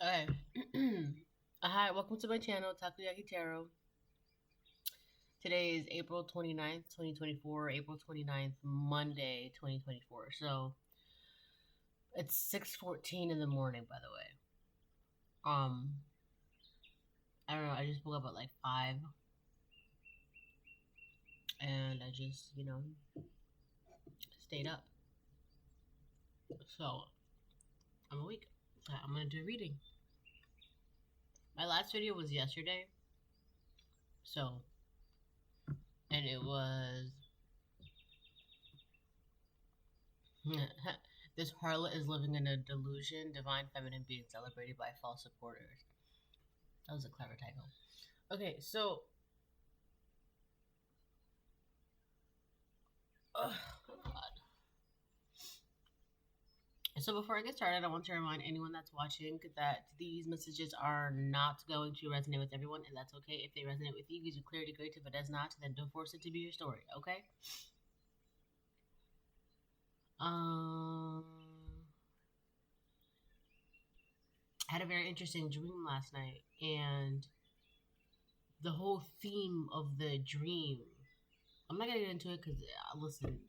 Okay. Hi, welcome to my channel, Takoyaki Tarot. Today is April 29th, 2024, April 29th, Monday, 2024. So, it's 6:14 in the morning, by the way. I don't know, I just woke up at like 5, and I just, stayed up. So, I'm awake. I'm gonna do a reading. My last video was yesterday, so, and it was this harlot is living in a delusion, divine feminine being celebrated by false supporters. That was a clever title. Okay, so oh God. So before I get started, I want to remind anyone that's watching that these messages are not going to resonate with everyone, and that's okay. If they resonate with you, gives you clarity, great. If it does not, then don't force it to be your story, okay? Um, I had a very interesting dream last night, and the whole theme of the dream. I'm not gonna get into it because listen,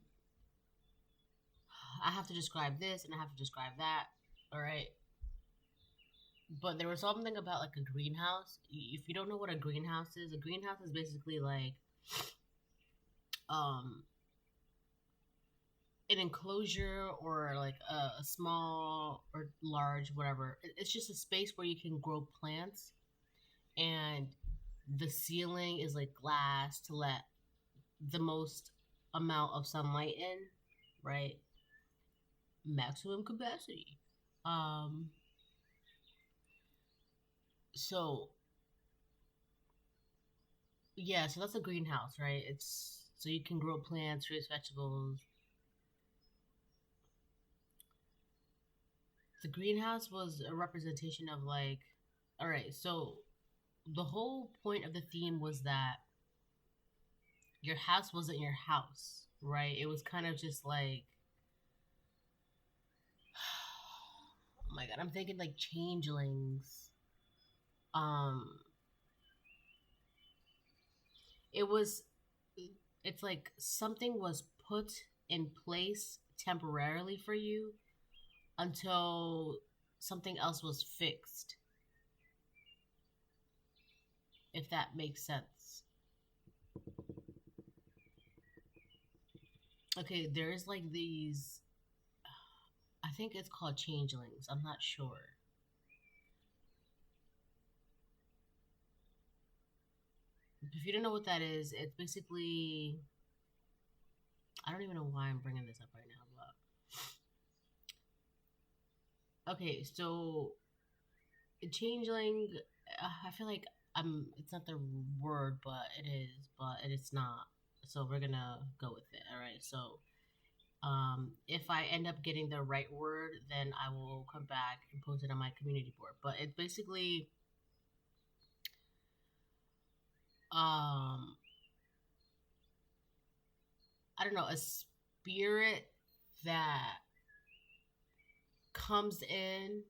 I have to describe this and I have to describe that. All right. But there was something about like a greenhouse. If you don't know what a greenhouse is basically like um an enclosure or like a small or large whatever. It's just a space where you can grow plants, and the ceiling is like glass to let the most amount of sunlight in, right? Maximum capacity. Um so yeah, so that's a greenhouse, right? It's so you can grow plants, raise vegetables. The greenhouse was a representation of like, all right, so the whole point of the theme was that your house wasn't your house, right? It was kind of just like, oh my God, I'm thinking like changelings. Um, it was, it's like something was put in place temporarily for you until something else was fixed, if that makes sense. Okay, there's like these, I think it's called changelings. I'm not sure. If you don't know what that is, it's basically, I don't even know why I'm bringing this up right now, but okay, so changeling, I feel like it's not the word, but it is, but it's not. So we're gonna go with it. All right. So if I end up getting the right word, then I will come back and post it on my community board. But it's basically um I don't know, a spirit that comes in.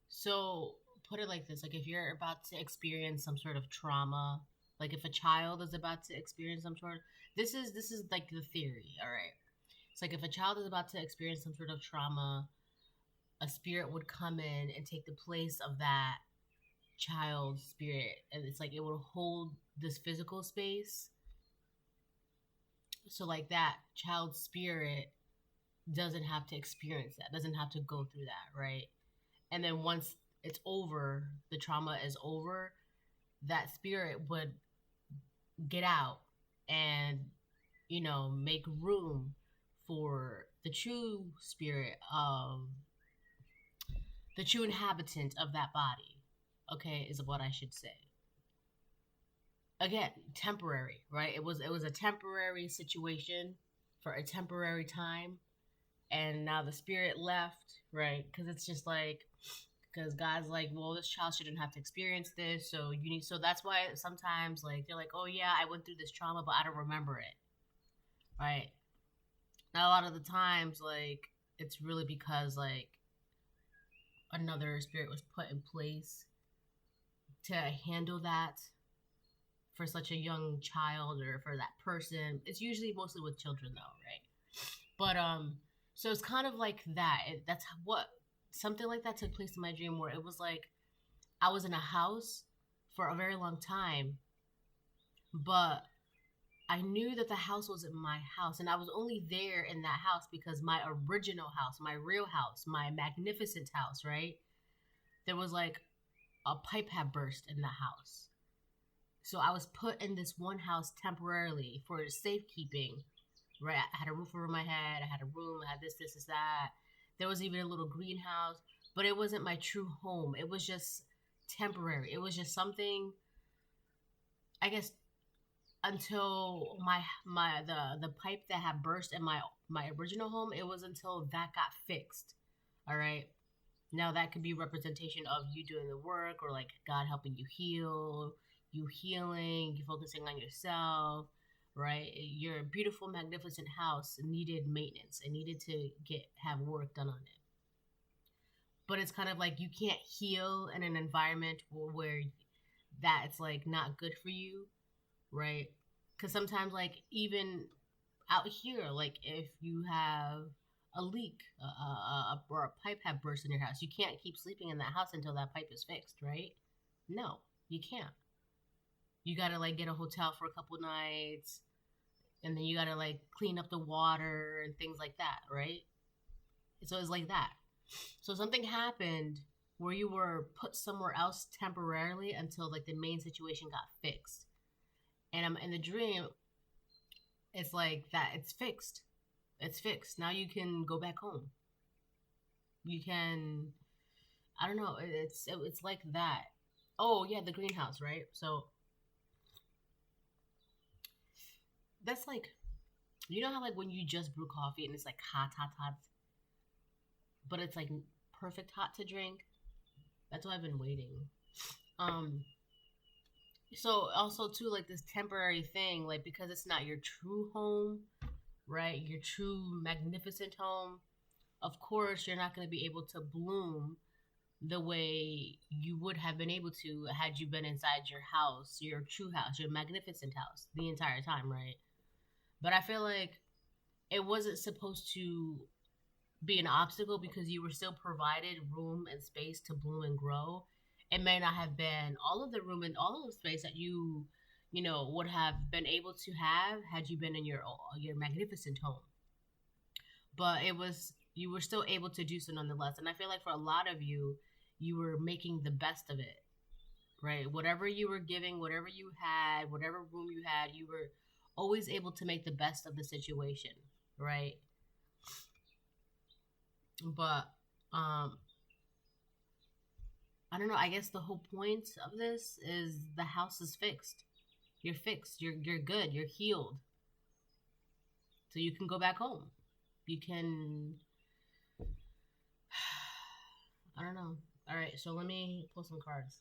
So put it like this, like if you're about to experience some sort of trauma, like if a child is about to experience some sort of, this is like the theory, all right? It's like if a child is about to experience some sort of trauma, a spirit would come in and take the place of that child's spirit, and it's like it would hold this physical space, so like that child's spirit doesn't have to experience that, doesn't have to go through that, right? And then once it's over, the trauma is over, that spirit would get out and, make room for the true spirit of the true inhabitant of that body. Okay, is what I should say. Again, temporary, right? It was a temporary situation for a temporary time, and now the spirit left, right? Because it's just like, because God's like, well, this child shouldn't have to experience this, so you need. So that's why sometimes like they're like, oh yeah, I went through this trauma, but I don't remember it, right? Now a lot of the times, like it's really because like another spirit was put in place to handle that for such a young child or for that person. It's usually mostly with children though, right? But so it's kind of like that. That's what something like that took place in my dream where it was like I was in a house for a very long time, but I knew that the house wasn't my house, and I was only there in that house because my original house, my real house, my magnificent house, right? There was like a pipe had burst in the house. So I was put in this one house temporarily for safekeeping, right? I had a roof over my head, I had a room, I had this, that. There was even a little greenhouse, but it wasn't my true home. It was just temporary. It was just something, I guess, until the pipe that had burst in my original home. It was until that got fixed. All right. Now that could be representation of you doing the work, or like God helping you heal, you healing, you focusing on yourself, right? Your beautiful, magnificent house needed maintenance. It needed to have work done on it. But it's kind of like you can't heal in an environment where that's like not good for you, right? Because sometimes, like, even out here, like if you have a leak or a pipe have burst in your house, you can't keep sleeping in that house until that pipe is fixed, right? No, you can't. You gotta like get a hotel for a couple nights, and then you gotta like clean up the water and things like that, right? So it's like that. So something happened where you were put somewhere else temporarily until like the main situation got fixed. And I'm in the dream, it's like that. It's fixed. It's fixed. Now you can go back home. You can, I don't know. It's like that. Oh yeah, the greenhouse, right? So that's like, you know how like when you just brew coffee and it's like hot, hot, hot, but it's like perfect hot to drink. That's why I've been waiting. So also too, like this temporary thing, like because it's not your true home, right? Your true magnificent home. Of course, you're not going to be able to bloom the way you would have been able to had you been inside your house, your true house, your magnificent house the entire time, right? But I feel like it wasn't supposed to be an obstacle because you were still provided room and space to bloom and grow. It may not have been all of the room and all of the space that you know, would have been able to have had you been in your magnificent home. But it was, you were still able to do so nonetheless. And I feel like for a lot of you, you were making the best of it, right? Whatever you were giving, whatever you had, whatever room you had, you were always able to make the best of the situation, right? But I don't know. I guess the whole point of this is the house is fixed. You're fixed. You're good. You're healed. So you can go back home. You can. I don't know. All right. So let me pull some cards.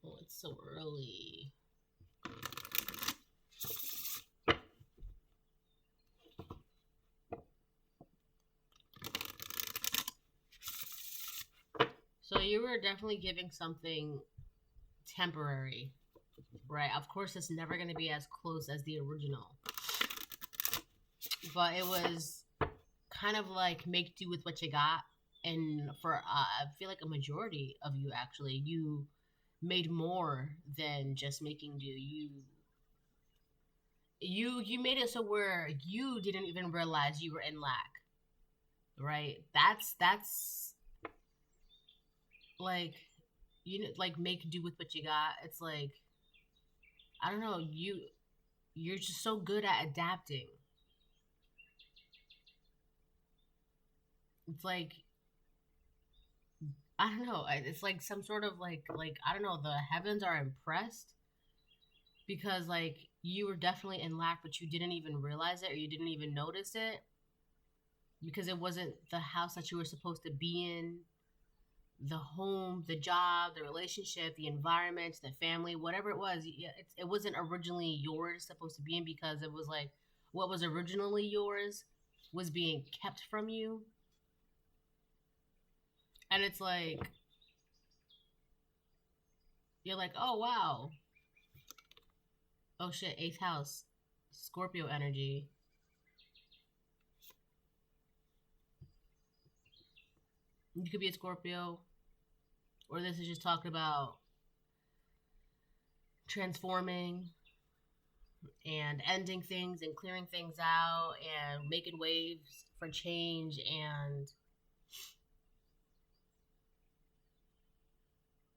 Oh, it's so early. So you were definitely giving something temporary, right? Of course, it's never going to be as close as the original, but it was kind of like make do with what you got. And for I feel like a majority of you actually, you made more than just making do. You made it so where you didn't even realize you were in lack, right? That's like, you know, like make do with what you got. It's like, I don't know, you're just so good at adapting. It's like, I don't know. It's like some sort of like I don't know. The heavens are impressed because like you were definitely in lack, but you didn't even realize it or you didn't even notice it because it wasn't the house that you were supposed to be in, the home, the job, the relationship, the environment, the family, whatever it was. It wasn't originally yours supposed to be in because it was like what was originally yours was being kept from you. And it's like, you're like, oh, wow. Oh, shit, eighth house, Scorpio energy. You could be a Scorpio, or this is just talking about transforming and ending things and clearing things out and making waves for change, and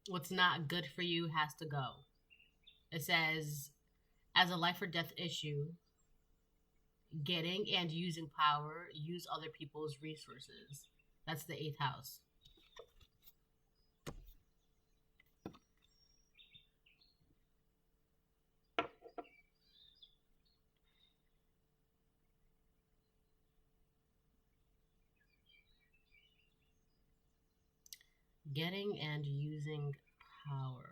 what's not good for you has to go. It says, as a life or death issue, getting and using power, use other people's resources. That's the eighth house. Getting and using power.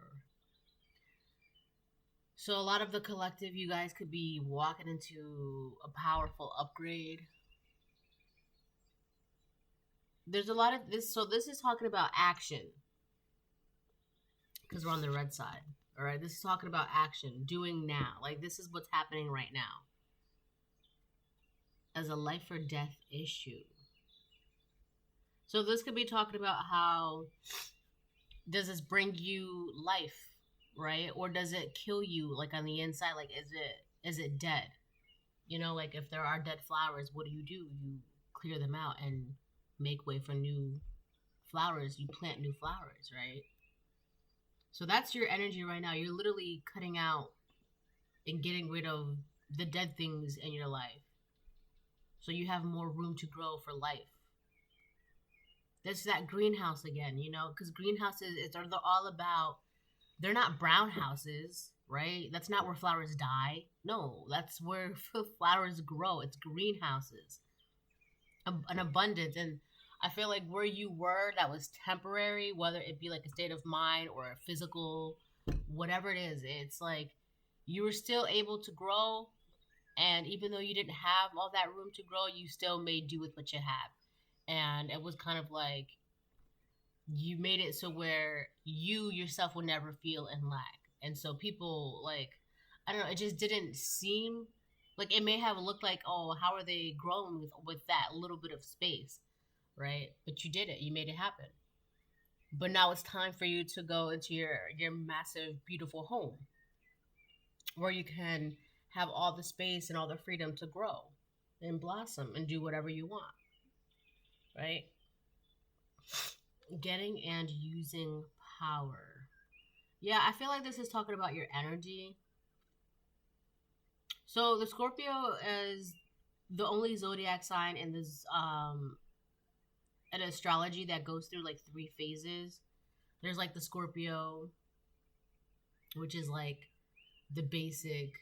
So a lot of the collective, you guys could be walking into a powerful upgrade. There's a lot of this. So this is talking about action because we're on the red side. All right. This is talking about action, doing now. Like this is what's happening right now as a life or death issue. So this could be talking about how does this bring you life, right? Or does it kill you like on the inside? Like is it dead? You know, like if there are dead flowers, what do? You clear them out and make way for new flowers. You plant new flowers, right? So that's your energy right now. You're literally cutting out and getting rid of the dead things in your life. So you have more room to grow for life. That's that greenhouse again, you know, because greenhouses they're all about. They're not brown houses, right? That's not where flowers die. No, that's where flowers grow. It's greenhouses, an abundance, and I feel like where you were that was temporary, whether it be like a state of mind or a physical, whatever it is, it's like you were still able to grow, and even though you didn't have all that room to grow, you still made do with what you have, and it was kind of like you made it so where you yourself will never feel in lack. And so people like I don't know, it just didn't seem like it may have looked like, oh, how are they growing with that little bit of space, right? But you did it. You made it happen. But now it's time for you to go into your massive beautiful home where you can have all the space and all the freedom to grow and blossom and do whatever you want, right? Getting and using power. Yeah, I feel like this is talking about your energy. So the Scorpio is the only zodiac sign in this an astrology that goes through like three phases. There's like the Scorpio, which is like the basic,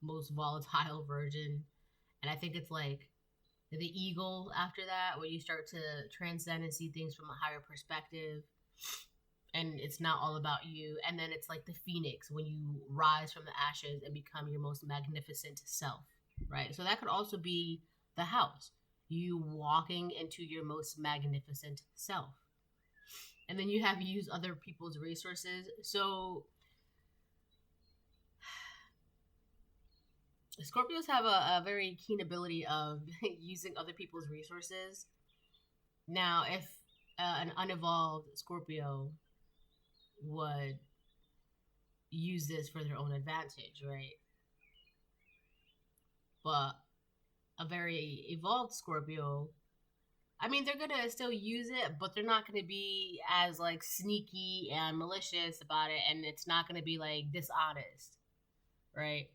most volatile version. And I think it's like the eagle after that, where you start to transcend and see things from a higher perspective. And it's not all about you. And then it's like the phoenix, when you rise from the ashes and become your most magnificent self, right? So that could also be the house, you walking into your most magnificent self. And then you have use other people's resources. So Scorpios have a very keen ability of using other people's resources. Now, if an unevolved Scorpio would use this for their own advantage, right? But a very evolved Scorpio, I mean, they're gonna still use it, but they're not gonna be as like sneaky and malicious about it, and it's not gonna be like dishonest, right?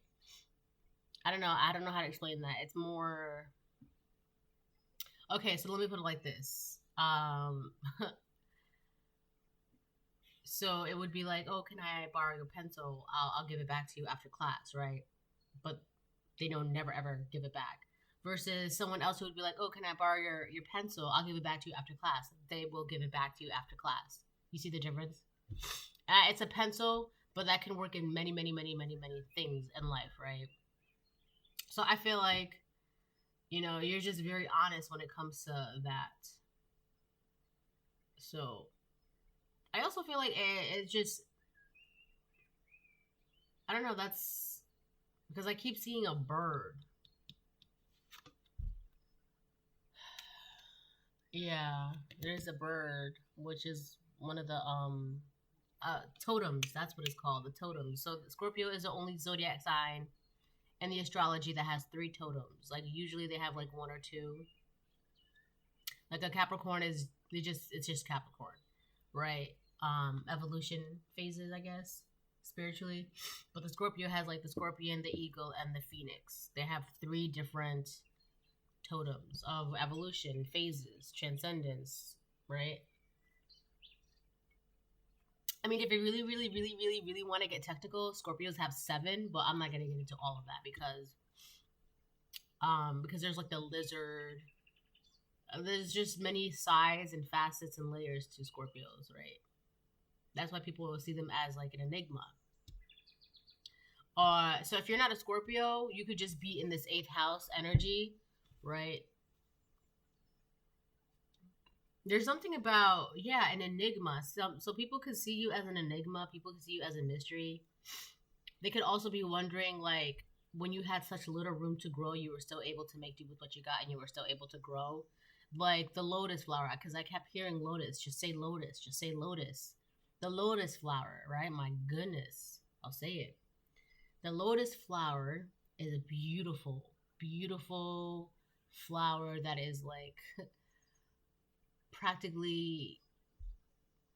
I don't know. I don't know how to explain that. It's more okay. So let me put it like this. So it would be like, oh, can I borrow your pencil? I'll give it back to you after class, right? But they don't never ever give it back. Versus someone else who would be like, oh, can I borrow your pencil? I'll give it back to you after class. They will give it back to you after class. You see the difference? It's a pencil, but that can work in many, many, many, many, many things in life, right? So I feel like, you're just very honest when it comes to that. So I also feel like it's just, I don't know, that's because I keep seeing a bird. Yeah, there's a bird, which is one of the totems. That's what it's called, the totems. So Scorpio is the only zodiac sign in the astrology that has 3 totems. Like usually they have like 1 or 2. Like a Capricorn it's just Capricorn, right? Evolution phases, I guess, spiritually. But the Scorpio has like the scorpion, the eagle, and the phoenix. They have 3 different totems of evolution, phases, transcendence, right? I mean, if you really, really, really, really, really want to get technical, Scorpios have 7, but I'm not gonna get into all of that because there's like the lizard. There's just many sides and facets and layers to Scorpios, right? That's why people will see them as like an enigma. So if you're not a Scorpio, you could just be in this 8th house energy, right? There's something about, an enigma. So people could see you as an enigma. People could see you as a mystery. They could also be wondering, like, when you had such little room to grow, you were still able to make do with what you got, and you were still able to grow. Like the lotus flower, because I kept hearing lotus. Just say lotus. Just say lotus. The lotus flower, right? My goodness. I'll say it. The lotus flower is a beautiful, beautiful flower that is like practically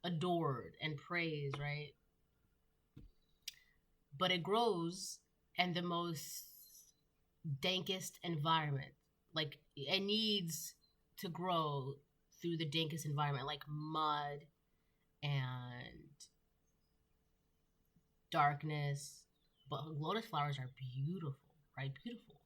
adored and praised, right? But it grows in the most dankest environment. Like it needs to grow through the dankest environment, like mud and darkness. But lotus flowers are beautiful, right? Beautiful.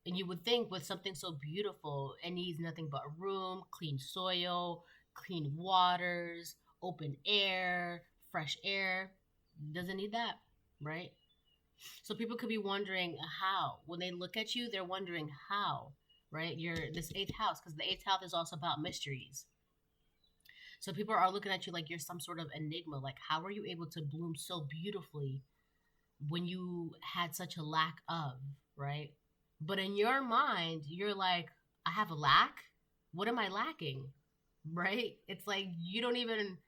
And you would think with something so beautiful, it needs nothing but room, clean soil, clean waters, open air, fresh air. Doesn't need that, right? So people could be wondering how. When they look at you, they're wondering how, right? You're this 8th house, because the 8th house is also about mysteries. So people are looking at you like you're some sort of enigma. Like, how were you able to bloom so beautifully when you had such a lack of, right? But in your mind, you're like, I have a lack? What am I lacking? Right? It's like you don't even,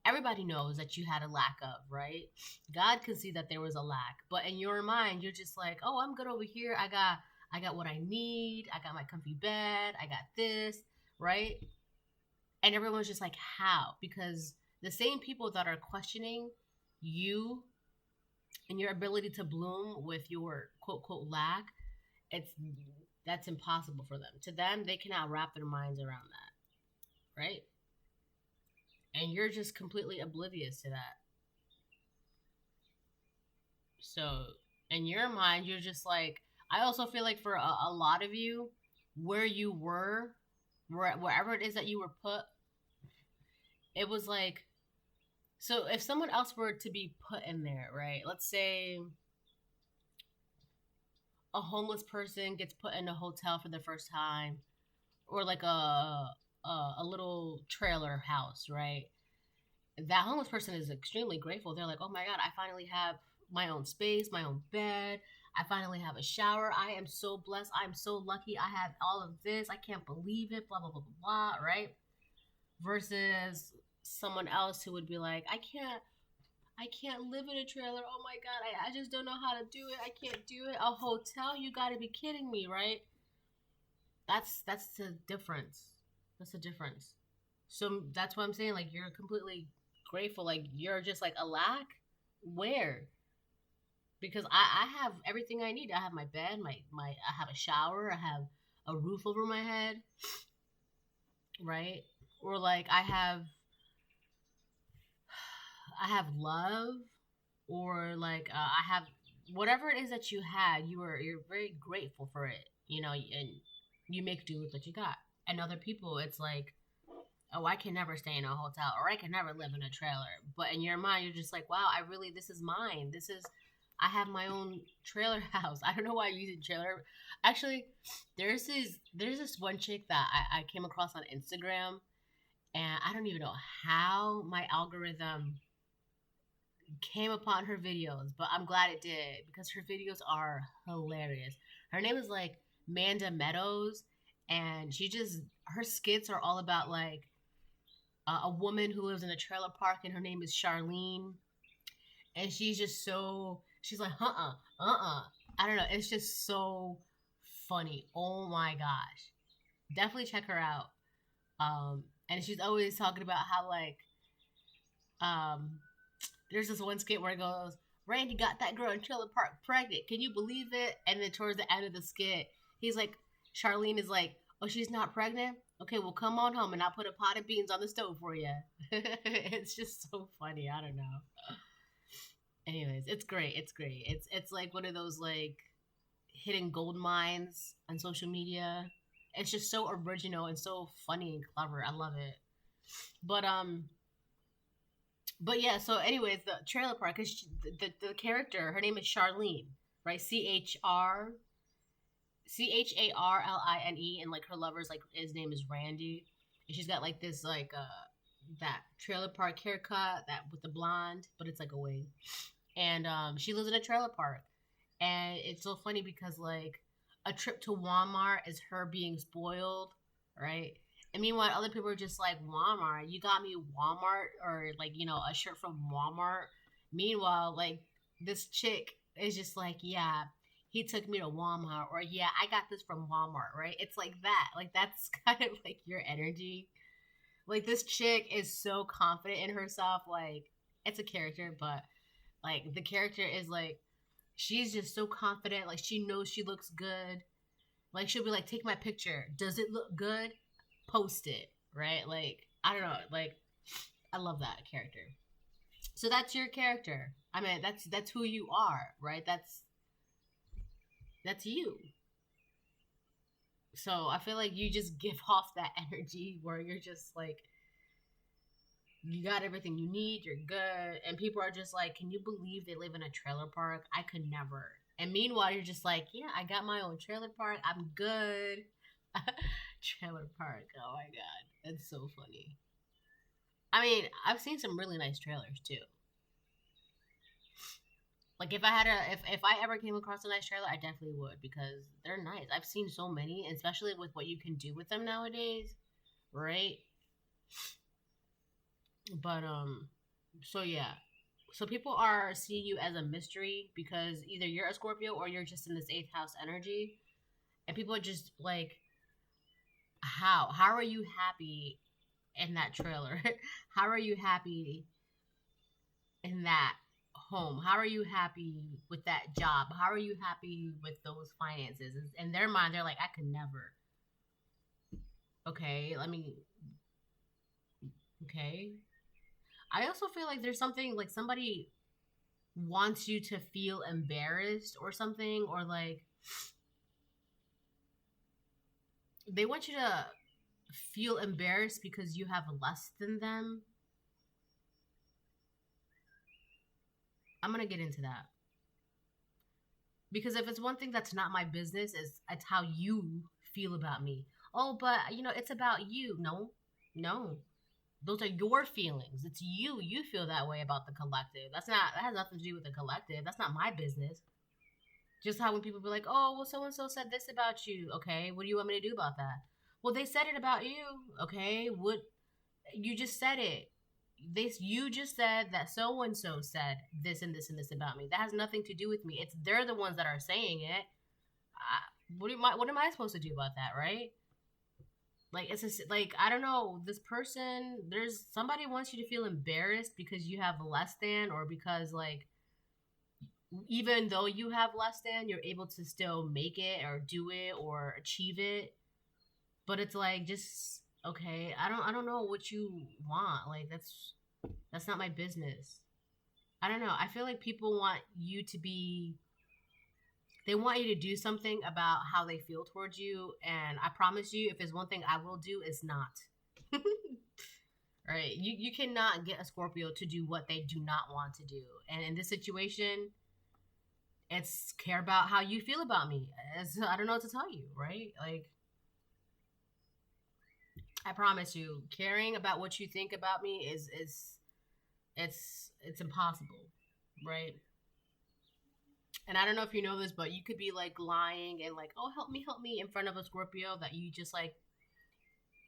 everybody knows that you had a lack of, right? God can see that there was a lack. But in your mind, you're just like, oh, I'm good over here. I got what I need. I got my comfy bed. I got this, right? And everyone's just like, how? Because the same people that are questioning you and your ability to bloom with your quote, quote, lack, that's impossible for them. To them, they cannot wrap their minds around that, right? And you're just completely oblivious to that. So in your mind, you're just like, I also feel like for a lot of you, where you were, wherever it is that you were put, it was like, so if someone else were to be put in there, right? Let's say a homeless person gets put in a hotel for the first time, or like a little trailer house, right? That homeless person is extremely grateful. They're like, oh my God, I finally have my own space, my own bed. I finally have a shower. I am so blessed. I'm so lucky. I have all of this. I can't believe it. Blah, blah, blah, blah, blah, right? Versus someone else who would be like, I can't live in a trailer. Oh my God, I just don't know how to do it. I can't do it. A hotel? You gotta be kidding me, right? That's the difference. That's the difference. So that's what I'm saying. Like, you're completely grateful. Like, you're just like a lack. Where? Because I have everything I need. I have my bed, I have a shower, I have a roof over my head, right? Or like I have I have love, or like I have whatever it is that you had, you're very grateful for it, you know, and you make do with what you got. And other people, it's like, oh, I can never stay in a hotel, or I can never live in a trailer. But in your mind, you're just like, wow, I really, this is mine. This is, I have my own trailer house. I don't know why I use it trailer. Actually, there's this one chick that I came across on Instagram, and I don't even know how my algorithm came upon her videos, but I'm glad it did because her videos are hilarious. Her name is like Manda Meadows, and her skits are all about like a woman who lives in a trailer park, and her name is Charlene, and she's just so she's like I don't know, it's just so funny. Oh my gosh, definitely check her out. And she's always talking about how like um there's this one skit where it goes, Randy got that girl in trailer park pregnant. Can you believe it? And then towards the end of the skit, he's like, Charlene is like, oh, she's not pregnant? Okay, well, come on home and I'll put a pot of beans on the stove for you. It's just so funny. I don't know. Anyways, it's great. It's great. It's like one of those like hidden gold mines on social media. It's just so original and so funny and clever. I love it. But but yeah, so anyways, the trailer park is the character. Her name is Charlene, right? Charline, and like her lover's like his name is Randy, and she's got like this like that trailer park haircut that with the blonde, but it's like a wig, and she lives in a trailer park, and it's so funny because like a trip to Walmart is her being spoiled, right? And meanwhile, other people are just like, Walmart, you got me Walmart, or like, you know, a shirt from Walmart. Meanwhile, like this chick is just like, yeah, he took me to Walmart, or yeah, I got this from Walmart, right? It's like that. Like that's kind of like your energy. Like this chick is so confident in herself. Like it's a character, but like the character is like, she's just so confident. Like she knows she looks good. Like she'll be like, take my picture. Does it look good? Post it, right? Like I don't know, like I love that character. So that's your character. I mean, that's who you are, right? That's you. So I feel like you just give off that energy where you're just like, you got everything you need, you're good, and people are just like, can you believe they live in a trailer park? I could never. And meanwhile, you're just like, yeah, I got my own trailer park, I'm good. Trailer park, oh my god, that's so funny. I mean, I've seen some really nice trailers too. Like if I had if I ever came across a nice trailer, I definitely would because they're nice. I've seen so many, especially with what you can do with them nowadays, right? But so yeah. So people are seeing you as a mystery because either you're a Scorpio or you're just in this eighth house energy. And people are just like, how are you happy in that trailer? How are you happy in that home? How are you happy with that job? How are you happy with those finances? In their mind, they're like, I could never. Okay, let me. Okay. I also feel like there's something like somebody wants you to feel embarrassed or something, or like they want you to feel embarrassed because you have less than them. I'm gonna get into that. Because if it's one thing that's not my business, it's how you feel about me. Oh, but you know, it's about you. No, no. Those are your feelings. It's you. You feel that way about the collective. That has nothing to do with the collective. That's not my business. Just how when people be like, oh, well, so and so said this about you. Okay, what do you want me to do about that? Well, they said it about you. Okay, what you just said it. You just said that so and so said this and this and this about me. That has nothing to do with me. It's they're the ones that are saying it. What am I supposed to do about that, right? Like it's just, like I don't know. This person, there's somebody wants you to feel embarrassed because you have less than, or because like even though you have less than, you're able to still make it or do it or achieve it. But it's like just okay. I don't know what you want. Like that's not my business. I don't know. I feel like people want you to be, they want you to do something about how they feel towards you. And I promise you, if there's one thing I will do, it's not. Right? You cannot get a Scorpio to do what they do not want to do. And in this situation, it's care about how you feel about me. I don't know what to tell you, right? Like, I promise you, caring about what you think about me is it's impossible, right? And I don't know if you know this, but you could be like lying and like, oh, help me in front of a Scorpio that you just like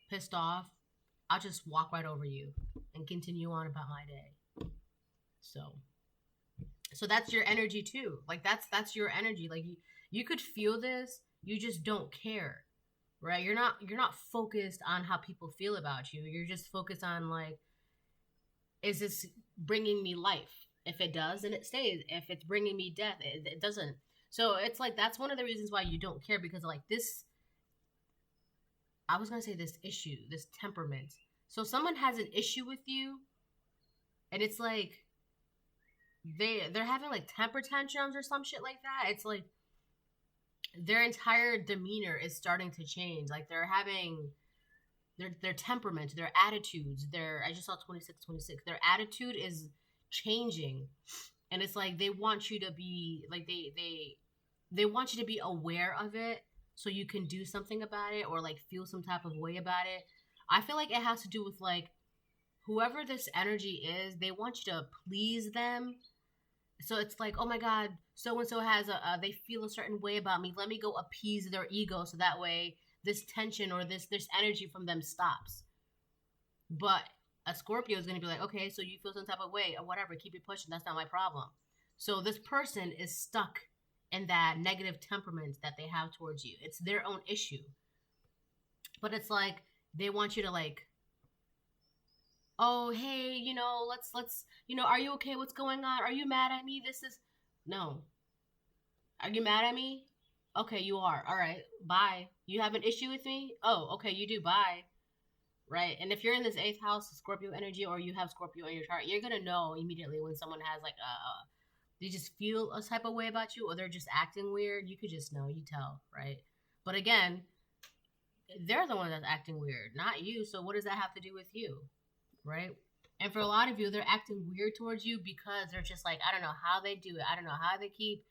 pissed off. I'll just walk right over you and continue on about my day. So that's your energy too. Like that's your energy. Like you could feel this, you just don't care. Right? You're not focused on how people feel about you. You're just focused on like, is this bringing me life? If it does, then it stays. If it's bringing me death, it doesn't. So it's like, that's one of the reasons why you don't care, because like this, I was going to say this issue, this temperament. So someone has an issue with you and it's like, they're having like temper tantrums or some shit like that. It's like their entire demeanor is starting to change. Like they're having their temperament, their attitudes, I just saw 26. Their attitude is changing. And it's like they want you to be like they want you to be aware of it so you can do something about it or like feel some type of way about it. I feel like it has to do with like whoever this energy is, they want you to please them. So it's like, oh my God, so and so has they feel a certain way about me. Let me go appease their ego so that way this tension or this energy from them stops. But a Scorpio is going to be like, okay, so you feel some type of way or whatever, keep it pushing. That's not my problem. So this person is stuck in that negative temperament that they have towards you. It's their own issue. But it's like they want you to like, oh, hey, let's, are you okay? What's going on? Are you mad at me? No. Are you mad at me? Okay, you are. All right, bye. You have an issue with me? Oh, okay, you do. Bye. Right? And if you're in this 8th house, Scorpio energy, or you have Scorpio in your chart, you're going to know immediately when someone has like, they just feel a type of way about you or they're just acting weird. You could just know, you tell, right? But again, they're the one that's acting weird, not you. So what does that have to do with you? Right? And for a lot of you, they're acting weird towards you because they're just like, I don't know how they do it. I don't know how they keep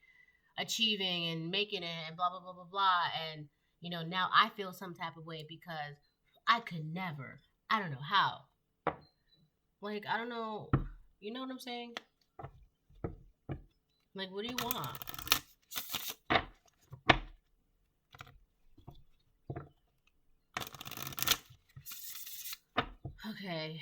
achieving and making it and blah, blah, blah, blah, blah. And, now I feel some type of way because I could never. I don't know how. Like, I don't know. You know what I'm saying? Like, what do you want? Okay.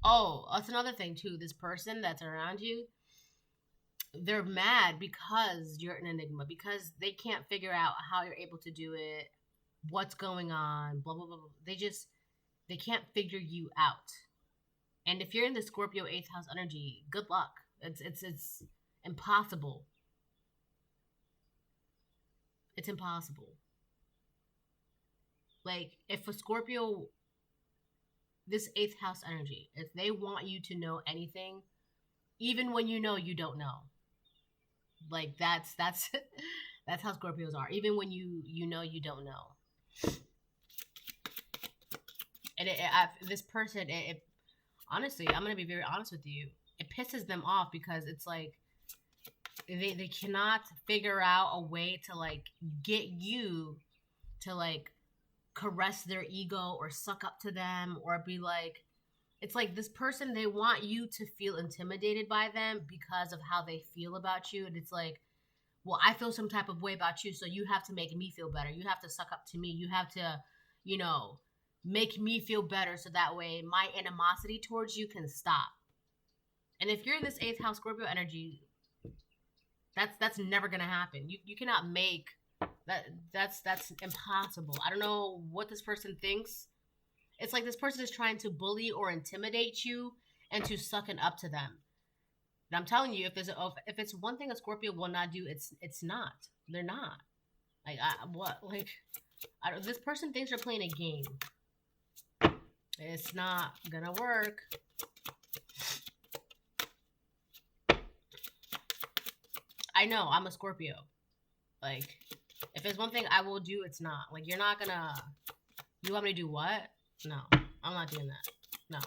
Oh, that's another thing too. This person that's around you, they're mad because you're an enigma, because they can't figure out how you're able to do it, what's going on, blah, blah, blah, blah. They can't figure you out. And if you're in the Scorpio 8th house energy, good luck. It's impossible. It's impossible. Like, if a Scorpio, this 8th house energy, if they want you to know anything, even when you know you don't know, like that's that's how Scorpios are. Even when you know you don't know. And this person, honestly, I'm gonna be very honest with you. It pisses them off because it's like they cannot figure out a way to like get you to like caress their ego or suck up to them or be like, it's like this person, they want you to feel intimidated by them because of how they feel about you. And it's like, well, I feel some type of way about you, so you have to make me feel better. You have to suck up to me. You have to, make me feel better so that way my animosity towards you can stop. And if you're in this 8th house Scorpio energy, that's never gonna happen. You cannot make that. That's impossible. I don't know what this person thinks. It's like this person is trying to bully or intimidate you, and to sucking up to them. And I'm telling you, if it's one thing a Scorpio will not do, it's not. They're not. Like what? Like this person thinks they're playing a game. It's not gonna work. I know I'm a Scorpio. Like, if it's one thing I will do, it's not. Like, you're not gonna. You want me to do what? No, I'm not doing that. No.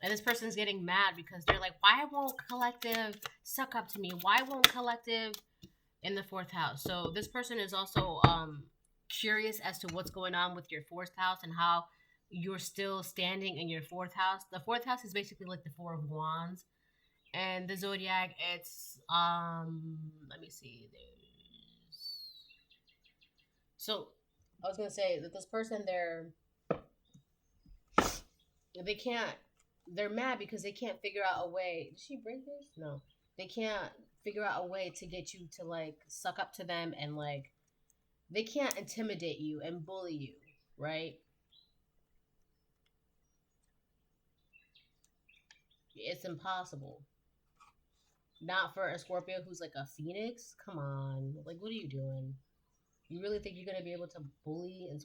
And this person's getting mad because they're like, why won't collective suck up to me? Why won't collective in the fourth house? So this person is also curious as to what's going on with your fourth house and how you're still standing in your fourth house. The fourth house is basically like the Four of Wands. And the zodiac, it's let me see. So I was gonna say that this person, they're mad because they can't figure out a way. Did she break this? No, they can't figure out a way to get you to like suck up to them, and like they can't intimidate you and bully you, right? It's impossible. Not for a Scorpio who's like a phoenix. Come on, like what are you doing? You really think you're gonna be able to bully and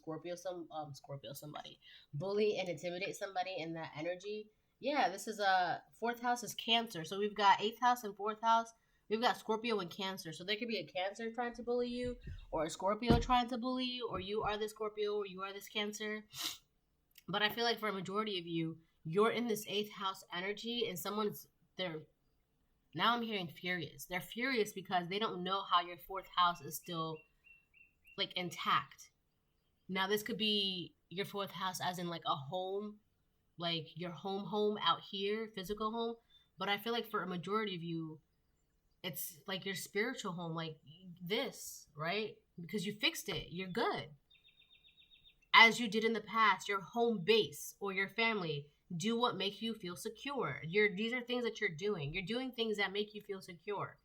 bully and intimidate somebody in that energy? Yeah, this is a fourth house is Cancer, so we've got eighth house and fourth house. We've got Scorpio and Cancer, so there could be a Cancer trying to bully you, or a Scorpio trying to bully you, or you are the Scorpio, or you are this Cancer. But I feel like for a majority of you, you're in this eighth house energy, and now I'm hearing furious. They're furious because they don't know how your fourth house is still like intact. Now this could be your fourth house as in like a home, like your home out here, physical home. But I feel like for a majority of you, it's like your spiritual home, like this, right? Because you fixed it. You're good. As you did in the past, your home base or your family, do what makes you feel secure. These are things that you're doing. You're doing things that make you feel secure.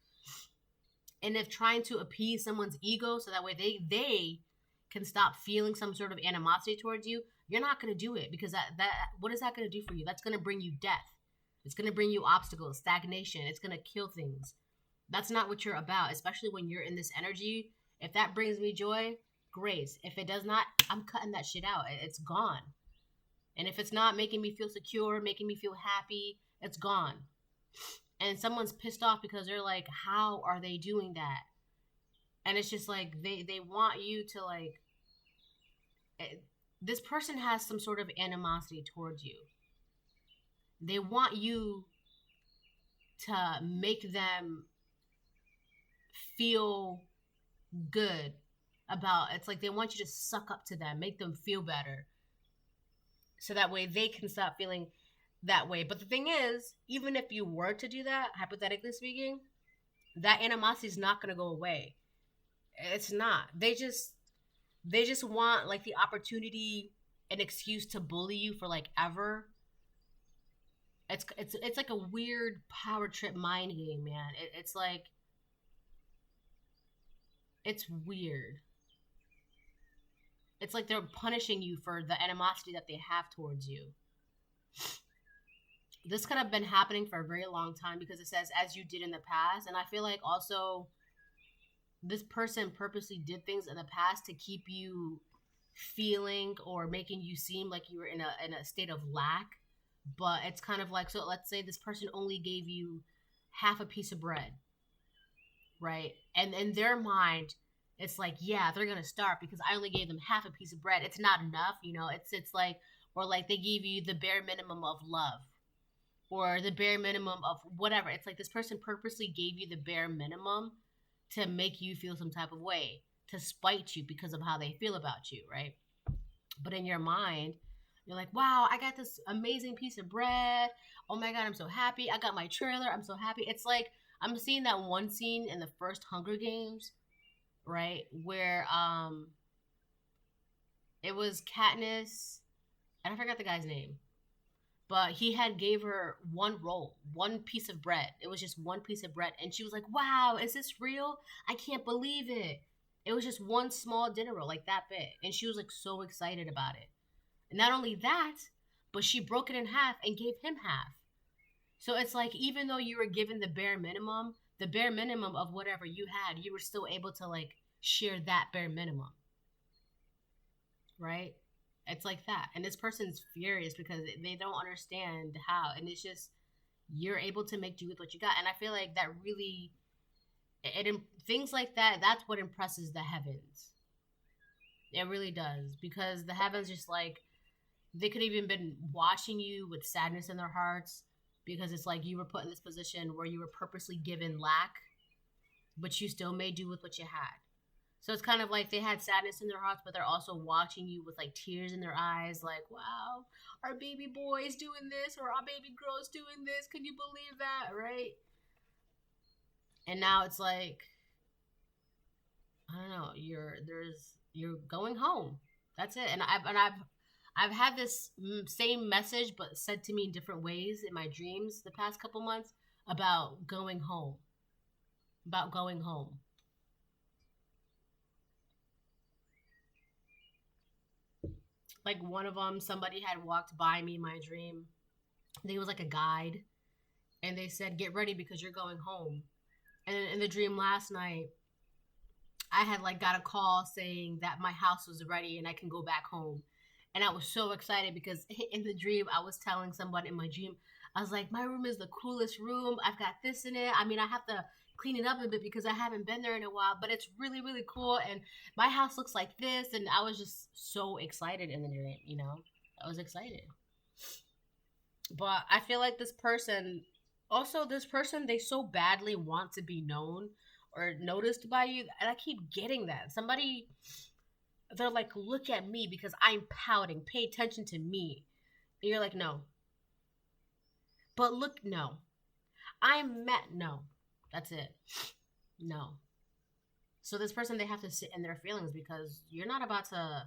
And if trying to appease someone's ego so that way they can stop feeling some sort of animosity towards you, you're not going to do it, because that what is that going to do for you? That's going to bring you death. It's going to bring you obstacles, stagnation. It's going to kill things. That's not what you're about, especially when you're in this energy. If that brings me joy, great. If it does not, I'm cutting that shit out. It's gone. And if it's not making me feel secure, making me feel happy, it's gone. And someone's pissed off because they're like, how are they doing that? And it's just like, they want you to like, this person has some sort of animosity towards you. They want you to make them feel good about, it's like they want you to suck up to them, make them feel better. So that way they can stop feeling that way. But the thing is, even if you were to do that, hypothetically speaking, that animosity is not going to go away. It's not. They just want like the opportunity, an excuse to bully you for like ever. It's like a weird power trip mind game, man. It's like, it's weird. It's like they're punishing you for the animosity that they have towards you. This could have been happening for a very long time, because it says, as you did in the past. And I feel like also this person purposely did things in the past to keep you feeling or making you seem like you were in a state of lack. But it's kind of like, so let's say this person only gave you half a piece of bread, right? And in their mind, it's like, yeah, they're going to starve because I only gave them half a piece of bread. It's not enough, you know. It's like, or like they give you the bare minimum of love, or the bare minimum of whatever. It's like this person purposely gave you the bare minimum to make you feel some type of way, to spite you because of how they feel about you, right? But in your mind, you're like, wow, I got this amazing piece of bread. Oh my God, I'm so happy. I got my trailer. I'm so happy. It's like, I'm seeing that one scene in the first Hunger Games, right? Where it was Katniss, and I forgot the guy's name, but he had gave her one roll, one piece of bread. It was just one piece of bread. And she was like, wow, is this real? I can't believe it. It was just one small dinner roll, like that big. And she was like so excited about it. And not only that, but she broke it in half and gave him half. So it's like, even though you were given the bare minimum of whatever you had, you were still able to like share that bare minimum. Right? It's like that. And this person's furious because they don't understand how. And it's just, you're able to make do with what you got. And I feel like that really, things like that, that's what impresses the heavens. It really does. Because the heavens just like, they could have even been watching you with sadness in their hearts, because it's like you were put in this position where you were purposely given lack, but you still made do with what you had. So it's kind of like they had sadness in their hearts, but they're also watching you with like tears in their eyes, like, wow, our baby boy is doing this, or our baby girl is doing this. Can you believe that, right? And now it's like, I don't know, you're going home. That's it. And I've had this same message, but said to me in different ways in my dreams the past couple months about going home. About going home. Like one of them, somebody had walked by me in my dream. I think it was like a guide. And they said, get ready because you're going home. And in the dream last night, I had like got a call saying that my house was ready and I can go back home. And I was so excited because in the dream, I was telling somebody in my dream, I was like, my room is the coolest room. I've got this in it. I mean, I have to clean it up a bit because I haven't been there in a while, but it's really, really cool. And my house looks like this. And I was just so excited in the dream, you know, I was excited. But I feel like this person, they so badly want to be known or noticed by you. And I keep getting that. They're like, look at me because I'm pouting. Pay attention to me. And you're like, no. But look, no. No. That's it. No. So this person, they have to sit in their feelings because you're not about to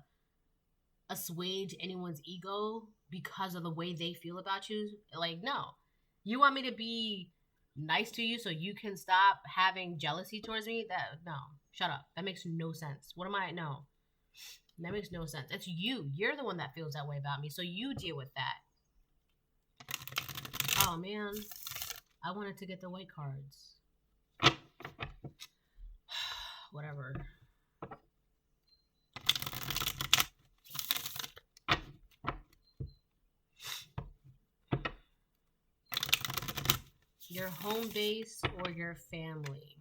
assuage anyone's ego because of the way they feel about you. Like, no. You want me to be nice to you so you can stop having jealousy towards me? No. Shut up. That makes no sense. No. That makes no sense. It's you. You're the one that feels that way about me. So you deal with that. Oh, man. I wanted to get the white cards. Whatever. Your home base or your family.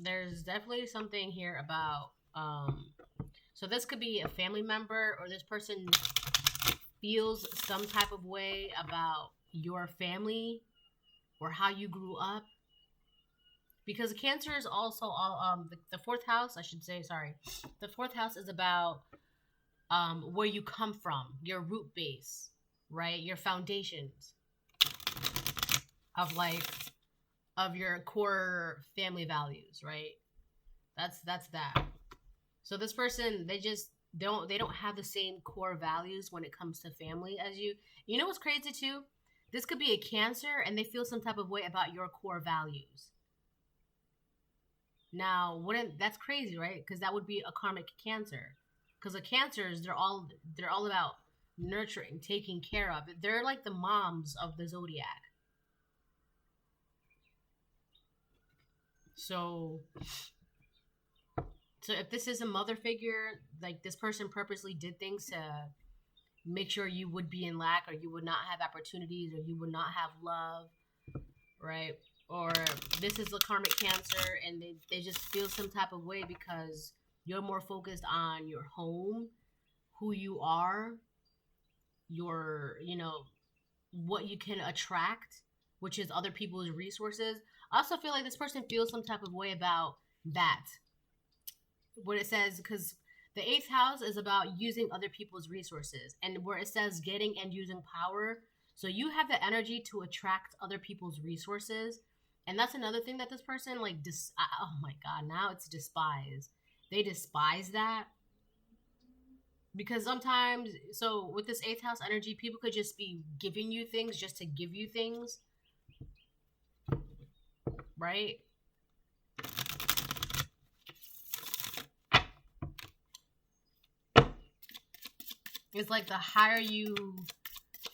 There's definitely something here about, so this could be a family member, or this person feels some type of way about your family or how you grew up. Because Cancer is also all, the fourth house, I should say, sorry. The fourth house is about where you come from, your root base, right? Your foundations of your core family values, right? That's that. So this person, they don't have the same core values when it comes to family as you. You know what's crazy too? This could be a Cancer and they feel some type of way about your core values. Now, that's crazy, right? Because that would be a karmic Cancer. Because the Cancers, they're all about nurturing, taking care of. They're like the moms of the zodiac. So if this is a mother figure, like this person purposely did things to make sure you would be in lack, or you would not have opportunities, or you would not have love, right? Or this is the karmic Cancer and they just feel some type of way because you're more focused on your home, who you are, your, what you can attract, which is other people's resources. I also feel like this person feels some type of way about that. What it says, because the 8th house is about using other people's resources. And where it says getting and using power, so you have the energy to attract other people's resources. And that's another thing that this person, oh my God, now it's despise. They despise that. Because sometimes, so with this 8th house energy, people could just be giving you things just to give you things. Right? It's like the higher you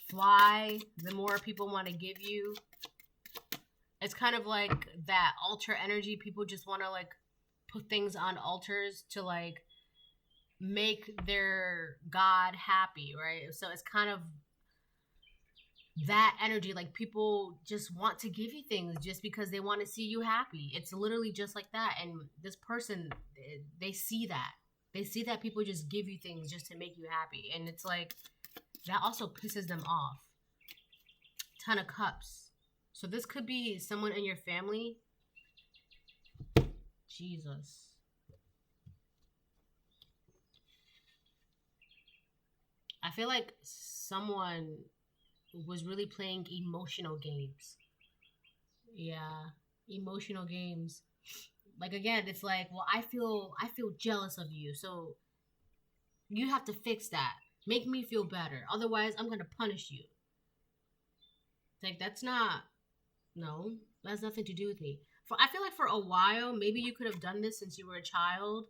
fly, the more people want to give you. It's kind of like that altar energy. People just want to like put things on altars to like make their God happy, right? So it's kind of that energy. Like people just want to give you things just because they want to see you happy. It's literally just like that. And this person, they see that. They see that people just give you things just to make you happy. And it's like, that also pisses them off. 10 of Cups. So this could be someone in your family. Jesus. I feel like someone was really playing emotional games. Yeah, emotional games. Like again, it's like, well, I feel jealous of you. So you have to fix that. Make me feel better. Otherwise, I'm going to punish you. Like that's not no, that has nothing to do with me. I feel like for a while, maybe you could have done this since you were a child,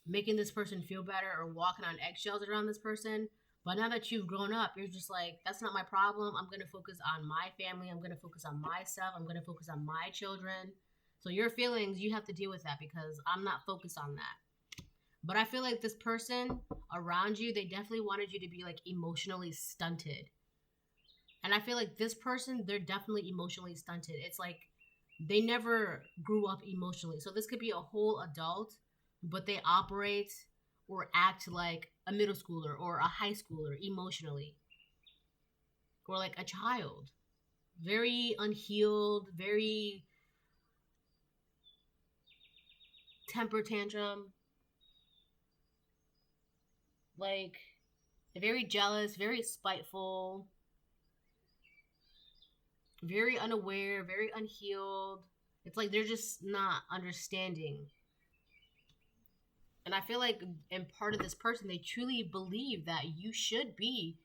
making this person feel better or walking on eggshells around this person. But now that you've grown up, you're just like, that's not my problem. I'm going to focus on my family. I'm going to focus on myself. I'm going to focus on my children. So your feelings, you have to deal with that because I'm not focused on that. But I feel like this person around you, they definitely wanted you to be like emotionally stunted. And I feel like this person, they're definitely emotionally stunted. It's like they never grew up emotionally. So this could be a whole adult, but they operate or act like a middle schooler or a high schooler emotionally. Or like a child. Very unhealed, very temper tantrum. Like very jealous, very spiteful. Very unaware, very unhealed. It's like they're just not understanding. And I feel like in part of this person, they truly believe that you should be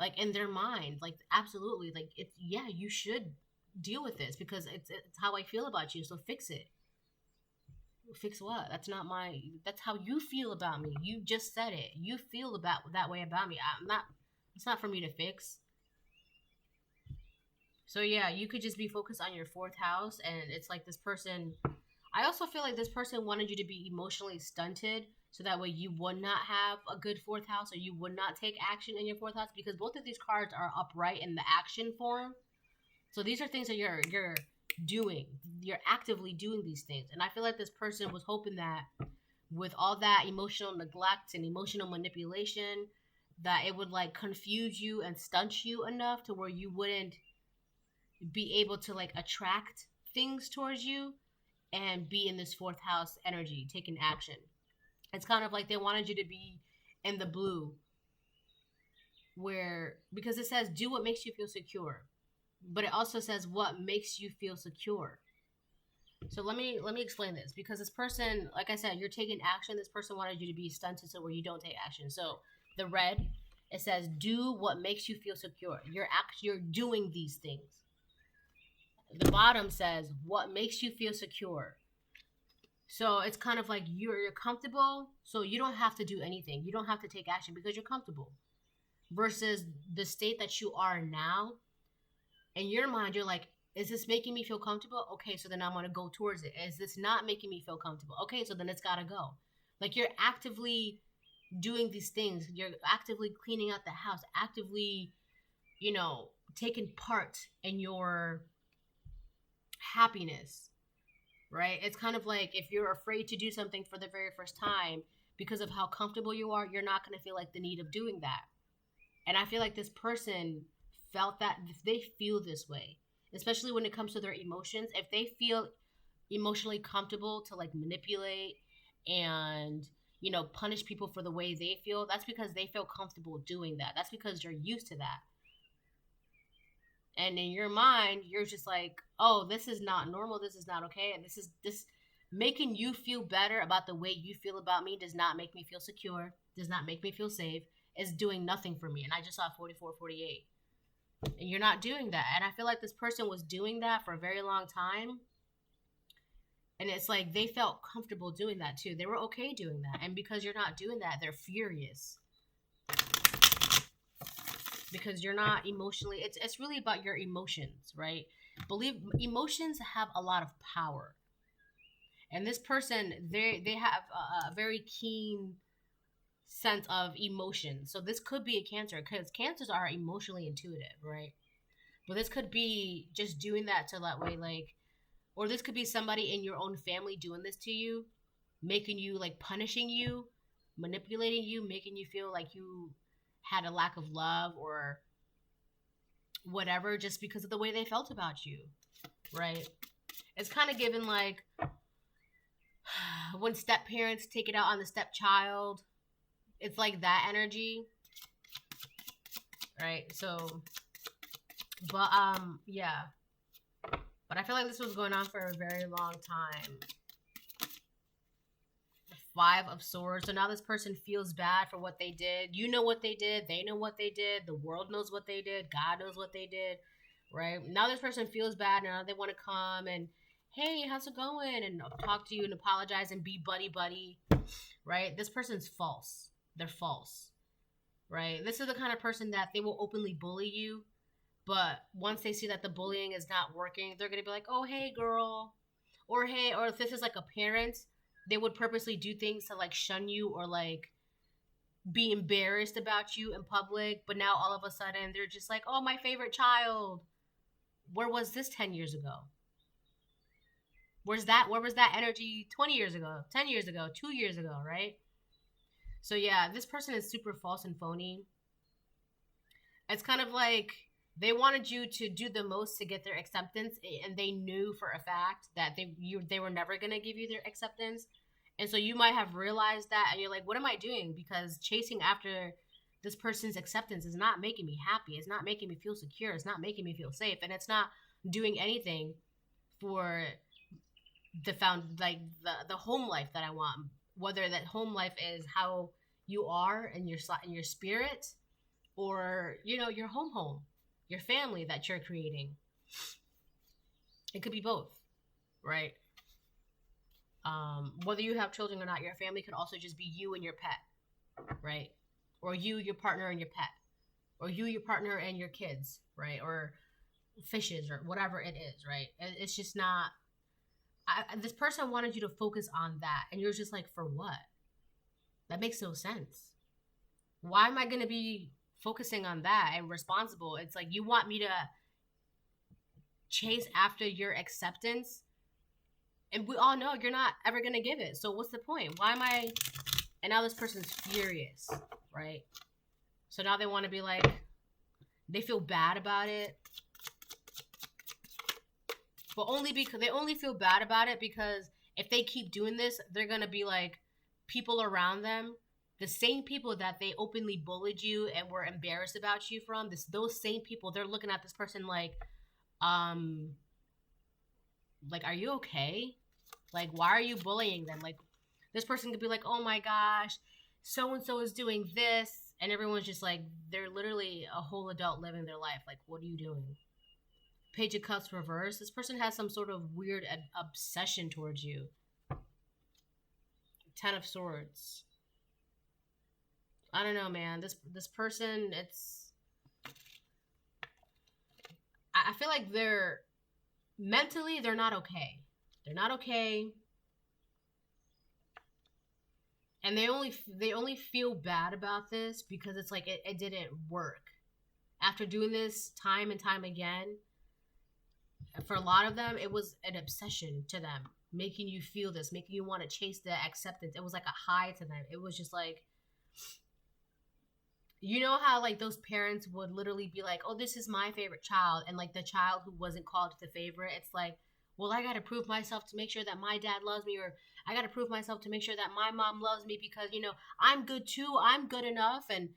like in their mind, like absolutely, like it's yeah, you should deal with this because it's how I feel about you. So fix it. Fix what? That's not my. That's how you feel about me. You just said it. You feel about that way about me. I'm not. It's not for me to fix. So yeah, you could just be focused on your fourth house, and it's like this person. I also feel like this person wanted you to be emotionally stunted, so that way you would not have a good fourth house, or you would not take action in your fourth house, because both of these cards are upright in the action form. So these are things that you're doing. You're actively doing these things, and I feel like this person was hoping that with all that emotional neglect and emotional manipulation, that it would like confuse you and stunt you enough to where you wouldn't be able to like attract things towards you and be in this fourth house energy, taking action. It's kind of like they wanted you to be in the blue, where because it says do what makes you feel secure, but it also says what makes you feel secure. So let me explain this, because this person, like I said, you're taking action. This person wanted you to be stunted so where you don't take action. So the red, it says do what makes you feel secure. You're doing these things. The bottom says what makes you feel secure. So it's kind of like you're comfortable, so you don't have to do anything. You don't have to take action because you're comfortable. Versus the state that you are now, in your mind, you're like, is this making me feel comfortable? Okay, so then I'm going to go towards it. Is this not making me feel comfortable? Okay, so then it's got to go. Like you're actively doing these things. You're actively cleaning out the house, actively, taking part in your happiness, right? It's kind of like if you're afraid to do something for the very first time because of how comfortable you are, you're not going to feel like the need of doing that. And I feel like this person felt that. If they feel this way, especially when it comes to their emotions, if they feel emotionally comfortable to like manipulate and punish people for the way they feel, that's because they feel comfortable doing that. That's because you're used to that. And in your mind, you're just like, oh, this is not normal. This is not okay. And this making you feel better about the way you feel about me does not make me feel secure, does not make me feel safe, is doing nothing for me. And I just saw 44, 48. And you're not doing that. And I feel like this person was doing that for a very long time. And it's like they felt comfortable doing that too. They were okay doing that. And because you're not doing that, they're furious. because you're not emotionally, it's really about your emotions, right? Believe emotions have a lot of power. And this person, they have a very keen sense of emotion. So this could be a Cancer, because cancers are emotionally intuitive, right? But this could be just doing that to that way, like, or this could be somebody in your own family doing this to you, making you, like, punishing you, manipulating you, making you feel like you had a lack of love or whatever, just because of the way they felt about you, right? It's kind of given like when step parents take it out on the stepchild. It's like that energy, right? So, but yeah. But I feel like this was going on for a very long time. 5 of Swords. So now this person feels bad for what they did. You know what they did. They know what they did. The world knows what they did. God knows what they did, right? Now this person feels bad. Now they want to come and, hey, how's it going? And talk to you and apologize and be buddy, right? This person's false. They're false, right? This is the kind of person that they will openly bully you. But once they see that the bullying is not working, they're going to be like, oh, hey, girl. Or, hey, or if this is like a parent, they would purposely do things to, like, shun you or, like, be embarrassed about you in public. But now all of a sudden they're just like, oh, my favorite child. Where was this 10 years ago? Where was that energy 20 years ago, 10 years ago, 2 years ago, right? So yeah, this person is super false and phony. It's kind of like they wanted you to do the most to get their acceptance, and they knew for a fact that they were never going to give you their acceptance. And so you might have realized that, and you're like, what am I doing? Because chasing after this person's acceptance is not making me happy. It's not making me feel secure. It's not making me feel safe. And it's not doing anything for the home life that I want. Whether that home life is how you are in your spirit, or, you know, your home, your family that you're creating. It could be both, right? Whether you have children or not, your family could also just be you and your pet, right? Or you, your partner, and your pet. Or you, your partner, and your kids, right? Or fishes, or whatever it is, right? It's just not... this person wanted you to focus on that, and you're just like, for what? That makes no sense. Why am I going to be focusing on that and responsible? It's like, you want me to chase after your acceptance, and we all know you're not ever going to give it. So what's the point? Why am I... And now this person's furious, right? So now they want to be like, they feel bad about it. But only because they only feel bad about it because if they keep doing this, they're going to be like, people around them, the same people that they openly bullied you and were embarrassed about you from, those same people, they're looking at this person like, are you okay? Like, why are you bullying them? Like, this person could be like, oh my gosh, so-and-so is doing this. And everyone's just like, they're literally a whole adult living their life. Like, what are you doing? Page of Cups reverse. This person has some sort of weird obsession towards you. 10 of Swords. I don't know, man. This person, it's... I feel like they're... Mentally, they're not okay. They're not okay. And they only feel bad about this because it's like it didn't work. After doing this time and time again, for a lot of them, it was an obsession to them, making you feel this, making you want to chase the acceptance. It was like a high to them. It was just like, you know how like those parents would literally be like, oh, this is my favorite child. And like the child who wasn't called the favorite, it's like, well, I got to prove myself to make sure that my dad loves me, or I got to prove myself to make sure that my mom loves me because, you know, I'm good too. I'm good enough. And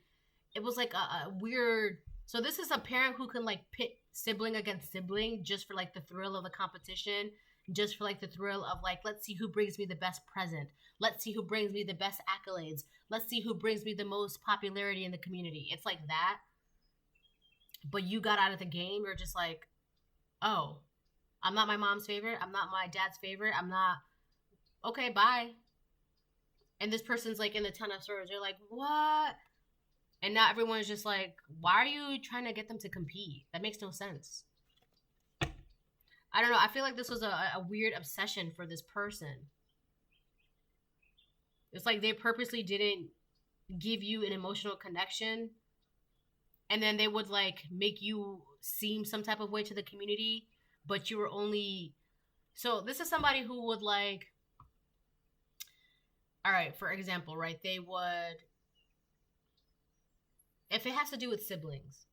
it was like a weird... So this is a parent who can like pit sibling against sibling just for like the thrill of the competition, just for like the thrill of like, let's see who brings me the best present. Let's see who brings me the best accolades. Let's see who brings me the most popularity in the community. It's like that. But you got out of the game. You're just like, oh, I'm not my mom's favorite. I'm not my dad's favorite. I'm not... Okay, bye. And this person's like in the 10 of Swords. You're like, what? And now everyone's just like, why are you trying to get them to compete? That makes no sense. I don't know. I feel like this was a weird obsession for this person. It's like they purposely didn't give you an emotional connection, and then they would like make you seem some type of way to the community, but you were only. So this is somebody who would like, all right, for example, right, they would, if it has to do with siblings,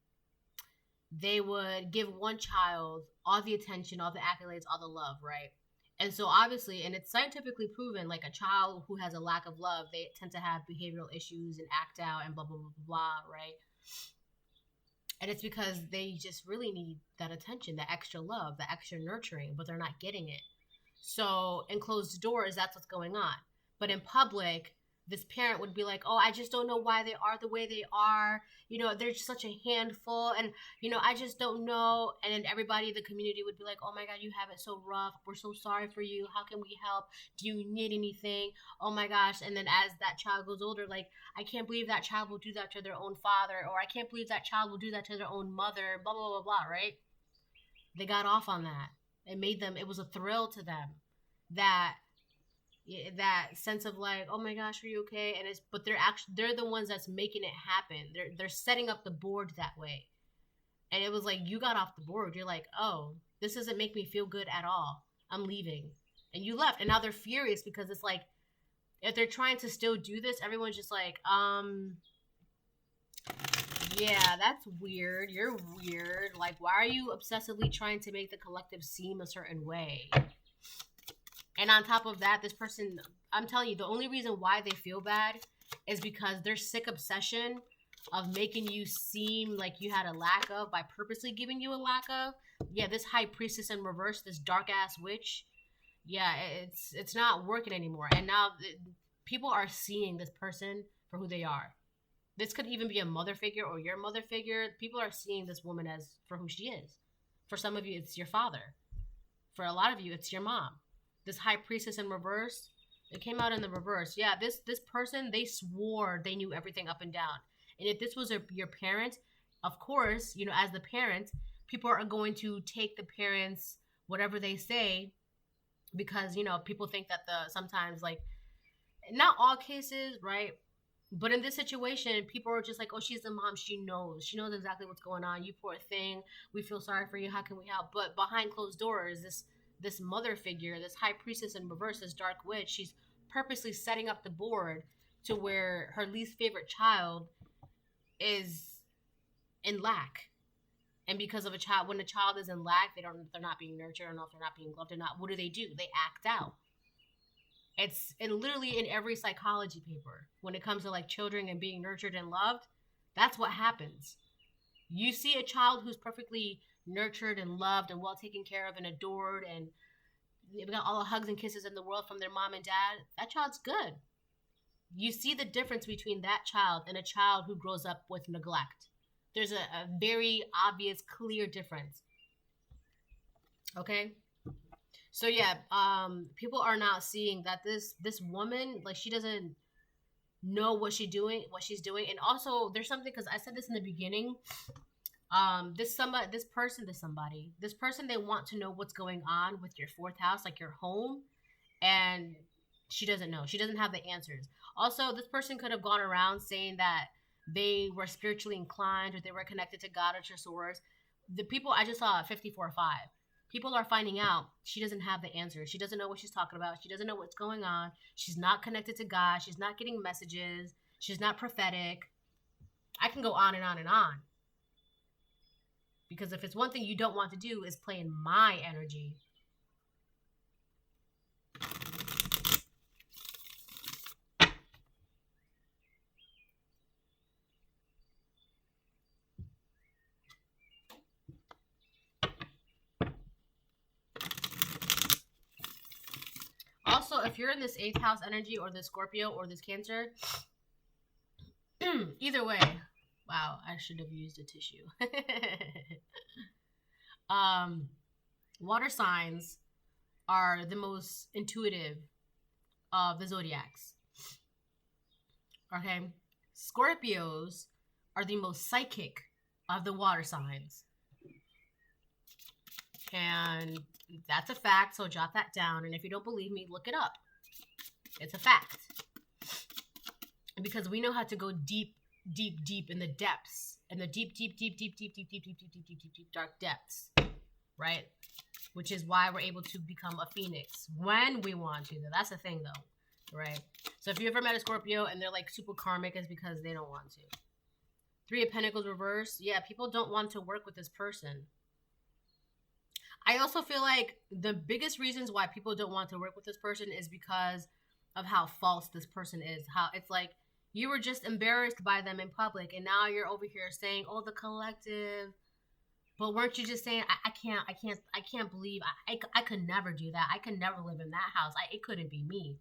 they would give one child all the attention, all the accolades, all the love, right? And so obviously, and it's scientifically proven, like a child who has a lack of love, they tend to have behavioral issues and act out and blah, blah, blah, blah, right? And it's because they just really need that attention, that extra love, that extra nurturing, but they're not getting it. So in closed doors, that's what's going on. But in public, this parent would be like, oh, I just don't know why they are the way they are. You know, they're just such a handful. And, you know, I just don't know. And then everybody in the community would be like, oh my God, you have it so rough. We're so sorry for you. How can we help? Do you need anything? Oh my gosh. And then as that child goes older, like, I can't believe that child will do that to their own father. Or I can't believe that child will do that to their own mother. Blah, blah, blah, blah, right? They got off on that. It made them, it was a thrill to them. That sense of like, oh my gosh, are you okay? And it's, but they're the ones that's making it happen. They're setting up the board that way. And it was like, you got off the board. You're like, oh, this doesn't make me feel good at all. I'm leaving. And you left. And now they're furious because it's like, if they're trying to still do this, everyone's just like, yeah, that's weird. You're weird. Like, why are you obsessively trying to make the collective seem a certain way? And on top of that, this person, I'm telling you, the only reason why they feel bad is because their sick obsession of making you seem like you had a lack of by purposely giving you a lack of. Yeah, this high priestess in reverse, this dark ass witch. Yeah, it's not working anymore. And now people are seeing this person for who they are. This could even be a mother figure or your mother figure. People are seeing this woman as for who she is. For some of you, it's your father. For a lot of you, it's your mom. This high priestess in reverse, it came out in the reverse. Yeah, this person, they swore they knew everything up and down. And if this was your parent, of course, you know, as the parent, people are going to take the parents, whatever they say, because, you know, people think that sometimes, like, not all cases, right? But in this situation, people are just like, oh, she's the mom. She knows exactly what's going on. You poor thing. We feel sorry for you. How can we help? But behind closed doors, this mother figure, this high priestess in reverse, this dark witch, she's purposely setting up the board to where her least favorite child is in lack. And because of a child, when a child is in lack, they're not being nurtured, or if they're not being loved, what do? They act out. It's literally in every psychology paper when it comes to like children and being nurtured and loved. That's what happens. You see a child who's perfectly nurtured and loved and well taken care of and adored, and they got all the hugs and kisses in the world from their mom and dad. That child's good. You see the difference between that child and a child who grows up with neglect. There's a very obvious, clear difference. Okay? So yeah, people are now seeing that this woman, like, she doesn't know what she's doing. And also there's something, because I said this in the beginning, this person, they want to know what's going on with your fourth house, like your home, and she doesn't know. She doesn't have the answers. Also, this person could have gone around saying that they were spiritually inclined, or they were connected to God or to source. The people I just saw at 54-5, people are finding out she doesn't have the answers. She doesn't know what she's talking about. She doesn't know what's going on. She's not connected to God. She's not getting messages. She's not prophetic. I can go on and on and on. Because if it's one thing you don't want to do is play in my energy. Also, if you're in this 8th house energy, or this Scorpio, or this Cancer, either way, wow, I should have used a tissue. Water signs are the most intuitive of the zodiacs. Okay? Scorpios are the most psychic of the water signs. And that's a fact, so jot that down. And if you don't believe me, look it up. It's a fact. Because we know how to go deep, deep, deep in the depths. In the deep, deep, deep, deep, deep, deep, deep, deep, deep, deep, deep, deep, deep, dark depths. Right? Which is why we're able to become a phoenix when we want to. That's the thing, though. Right? So if you ever met a Scorpio and they're like super karmic, it's because they don't want to. Three of Pentacles reversed. Yeah, people don't want to work with this person. I also feel like the biggest reasons why people don't want to work with this person is because of how false this person is. How it's like you were just embarrassed by them in public, and now you're over here saying, "Oh, the collective." But weren't you just saying, "I can't believe I could never do that. I could never live in that house. It couldn't be me."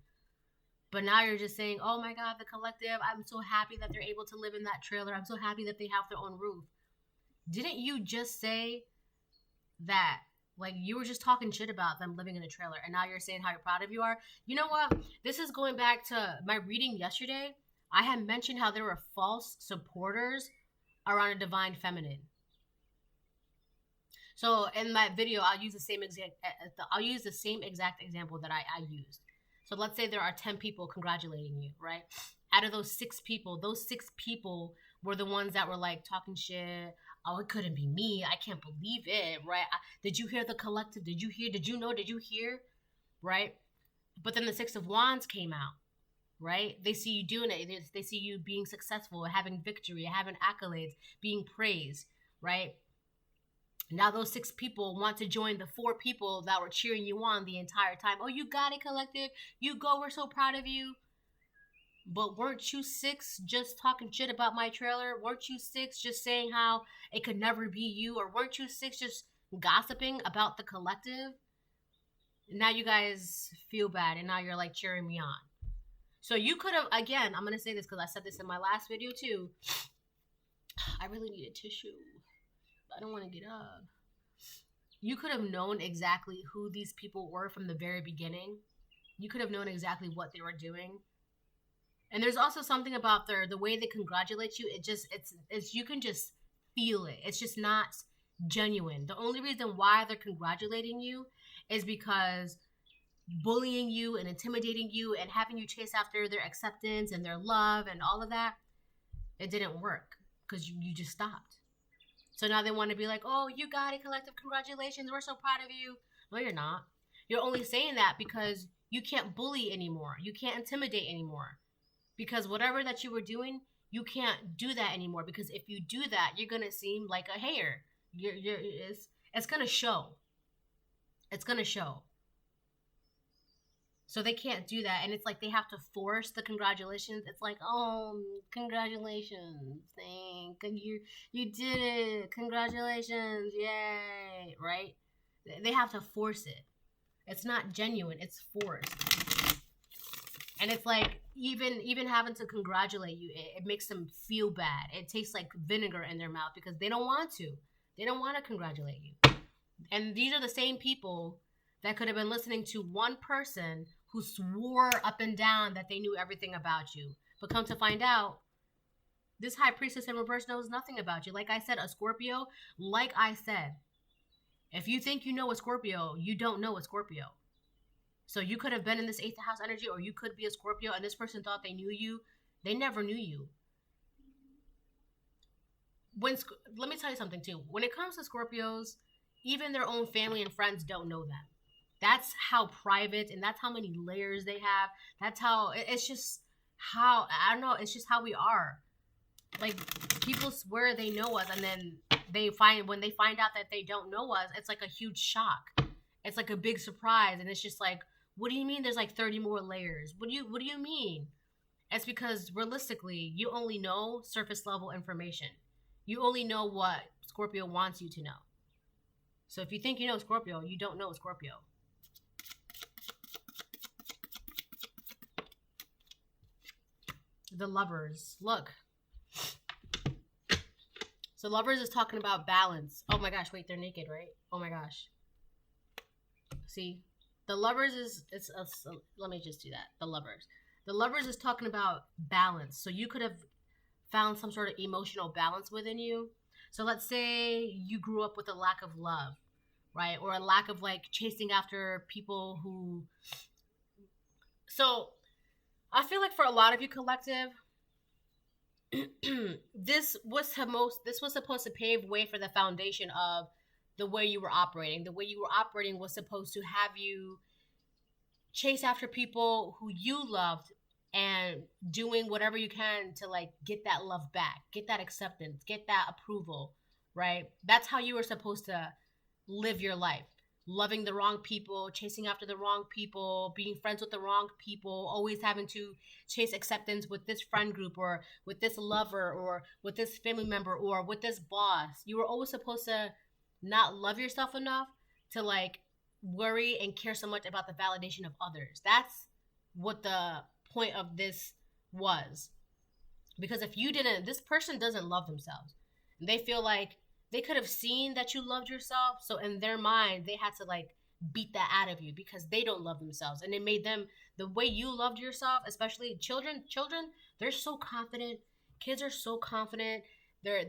But now you're just saying, "Oh my God, the collective. I'm so happy that they're able to live in that trailer. I'm so happy that they have their own roof." Didn't you just say that? Like, you were just talking shit about them living in a trailer, and now you're saying how proud of you are. You know what? This is going back to my reading yesterday. I had mentioned how there were false supporters around a divine feminine. So in that video, I'll use the same exact example that I used. So let's say there are 10 people congratulating you, right? Out of those 6 people, were the ones that were like talking shit. "Oh, it couldn't be me. I can't believe it," right? "Did you hear the collective? Did you hear? Did you know? Did you hear?" Right? But then the 6 of Wands came out, right? They see you doing it. They see you being successful, having victory, having accolades, being praised, right? Now those 6 people want to join the 4 people that were cheering you on the entire time. "Oh, you got it, collective. You go. We're so proud of you." But weren't you 6 just talking shit about my trailer? Weren't you 6 just saying how it could never be you? Or weren't you 6 just gossiping about the collective? Now you guys feel bad, and now you're like cheering me on. So you could have, again, I'm going to say this because I said this in my last video too. I really need a tissue. I don't want to get up. You could have known exactly who these people were from the very beginning. You could have known exactly what they were doing. And there's also something about the way they congratulate you. It's you can just feel it. It's just not genuine. The only reason why they're congratulating you is because bullying you and intimidating you and having you chase after their acceptance and their love and all of that, it didn't work because you just stopped. So now they want to be like, "Oh, you got it, collective. Congratulations. We're so proud of you." No, you're not. You're only saying that because you can't bully anymore. You can't intimidate anymore. Because whatever that you were doing, you can't do that anymore. Because if you do that, you're gonna seem like a hater. It's gonna show. It's gonna show. So they can't do that, and it's like they have to force the congratulations. It's like, "Oh, congratulations, thank you did it, congratulations, yay!" Right? They have to force it. It's not genuine. It's forced. And it's like, even having to congratulate you, it makes them feel bad. It tastes like vinegar in their mouth because they don't want to. They don't want to congratulate you. And these are the same people that could have been listening to one person who swore up and down that they knew everything about you. But come to find out, this high priestess in reverse knows nothing about you. Like I said, a Scorpio, if you think you know a Scorpio, you don't know a Scorpio. So you could have been in this 8th house energy, or you could be a Scorpio, and this person thought they knew you. They never knew you. Let me tell you something too. When it comes to Scorpios, even their own family and friends don't know them. That's how private, and that's how many layers they have. That's how, it's just how, I don't know, it's just how we are. Like, people swear they know us, and then when they find out that they don't know us, it's like a huge shock. It's like a big surprise, and it's just like, what do you mean there's like 30 more layers? What do you mean? It's because realistically, you only know surface level information. You only know what Scorpio wants you to know. So if you think you know Scorpio, you don't know Scorpio. The Lovers. Look. So Lovers is talking about balance. Oh my gosh, wait, they're naked, right? Oh my gosh. See? The Lovers let me just do that. The Lovers is talking about balance. So you could have found some sort of emotional balance within you. So let's say you grew up with a lack of love, right? Or a lack of like chasing after people who. So I feel like for a lot of you, collective, this was supposed to pave way for the foundation of the way you were operating. The way you were operating was supposed to have you chase after people who you loved and doing whatever you can to like get that love back, get that acceptance, get that approval, right? That's how you were supposed to live your life. Loving the wrong people, chasing after the wrong people, being friends with the wrong people, always having to chase acceptance with this friend group or with this lover or with this family member or with this boss. You were always supposed to not love yourself enough to like worry and care so much about the validation of others. That's what the point of this was. Because if you didn't, this person doesn't love themselves. They feel like they could have seen that you loved yourself. So in their mind, they had to like beat that out of you because they don't love themselves. And it made them, the way you loved yourself, especially children, they're so confident. Kids are so confident. They're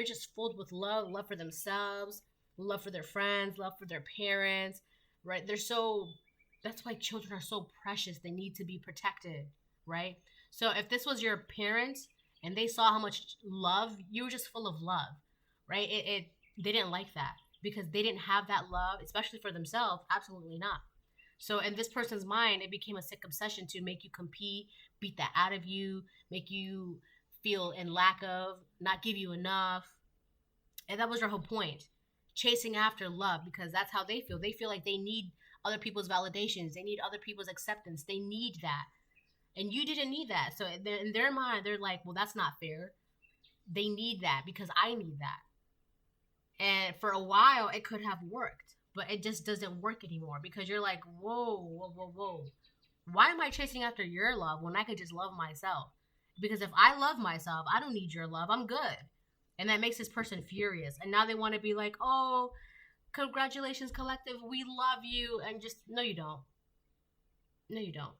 just filled with love for themselves, love for their friends, love for their parents, right? That's why children are so precious. They need to be protected, right? So if this was your parents and they saw how much love, you were just full of love, right? They didn't like that because they didn't have that love, especially for themselves. Absolutely not. So in this person's mind, it became a sick obsession to make you compete, beat that out of you, make you feel in lack of, not give you enough. And that was their whole point. Chasing after love, because that's how they feel. They feel like they need other people's validations. They need other people's acceptance. They need that. And you didn't need that. So in their mind, they're like, well, that's not fair. They need that because I need that. And for a while, it could have worked. But it just doesn't work anymore because you're like, whoa. Why am I chasing after your love when I could just love myself? Because if I love myself, I don't need your love. I'm good. And that makes this person furious. And now they want to be like, oh, congratulations, collective. We love you. And just, no, you don't. No, you don't.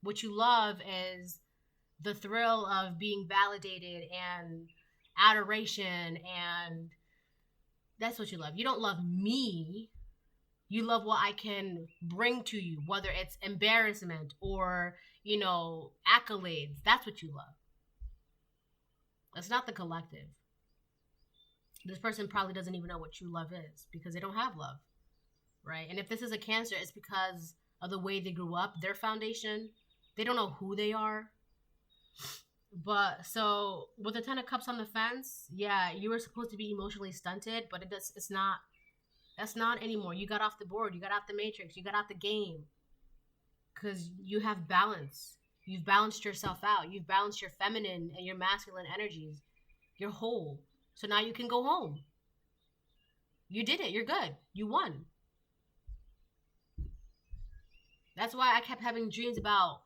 What you love is the thrill of being validated and adoration. And that's what you love. You don't love me. You love what I can bring to you, whether it's embarrassment or, accolades. That's what you love. That's not the collective. This person probably doesn't even know what true love is because they don't have love, right? And if this is a Cancer, it's because of the way they grew up, their foundation. They don't know who they are. But so with the 10 of Cups on the fence, yeah, you were supposed to be emotionally stunted, but it's not. That's not anymore. You got off the board. You got out the matrix. You got out the game because you have balance. You've balanced yourself out. You've balanced your feminine and your masculine energies. You're whole. So now you can go home. You did it. You're good. You won. That's why I kept having dreams about,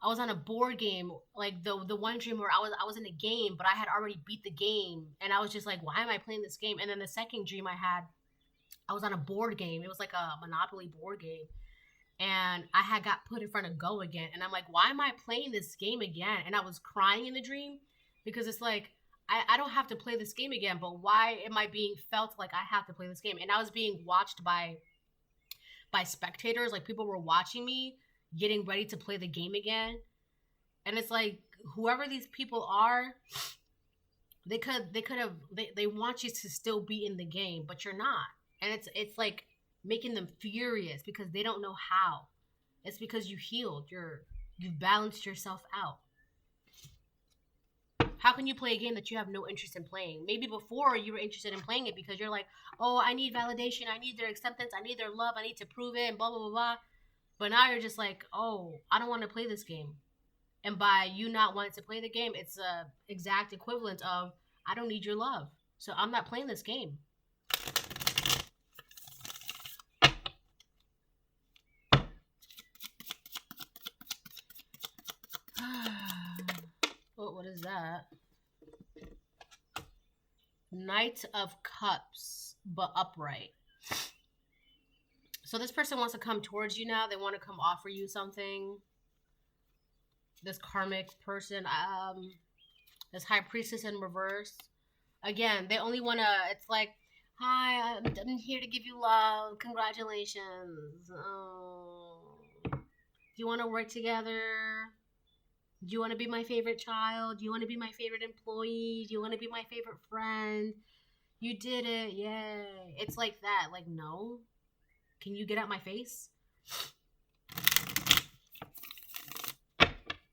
I was on a board game, like the one dream where I was in a game, but I had already beat the game. And I was just like, why am I playing this game? And then the second dream I had, I was on a board game. It was like a Monopoly board game. And I had got put in front of Go again. And I'm like, why am I playing this game again? And I was crying in the dream because it's like, I don't have to play this game again, but why am I being felt like I have to play this game? And I was being watched by spectators. Like people were watching me getting ready to play the game again. And it's like, whoever these people are, they want you to still be in the game, but you're not. And it's like making them furious because they don't know how. It's because you healed. You've balanced yourself out. How can you play a game that you have no interest in playing? Maybe before you were interested in playing it because you're like, oh, I need validation. I need their acceptance. I need their love. I need to prove it and blah, blah, blah, blah. But now you're just like, oh, I don't want to play this game. And by you not wanting to play the game, it's a exact equivalent of, I don't need your love. So I'm not playing this game. What is that? Knight of Cups, but upright. So this person wants to come towards you now. They want to come offer you something. This karmic person. This high priestess in reverse. Again, they only want to, it's like, hi, I'm here to give you love. Congratulations. Oh. Do you want to work together? Do you want to be my favorite child? Do you want to be my favorite employee? Do you want to be my favorite friend? You did it. Yay. It's like that. Like, no. Can you get out my face?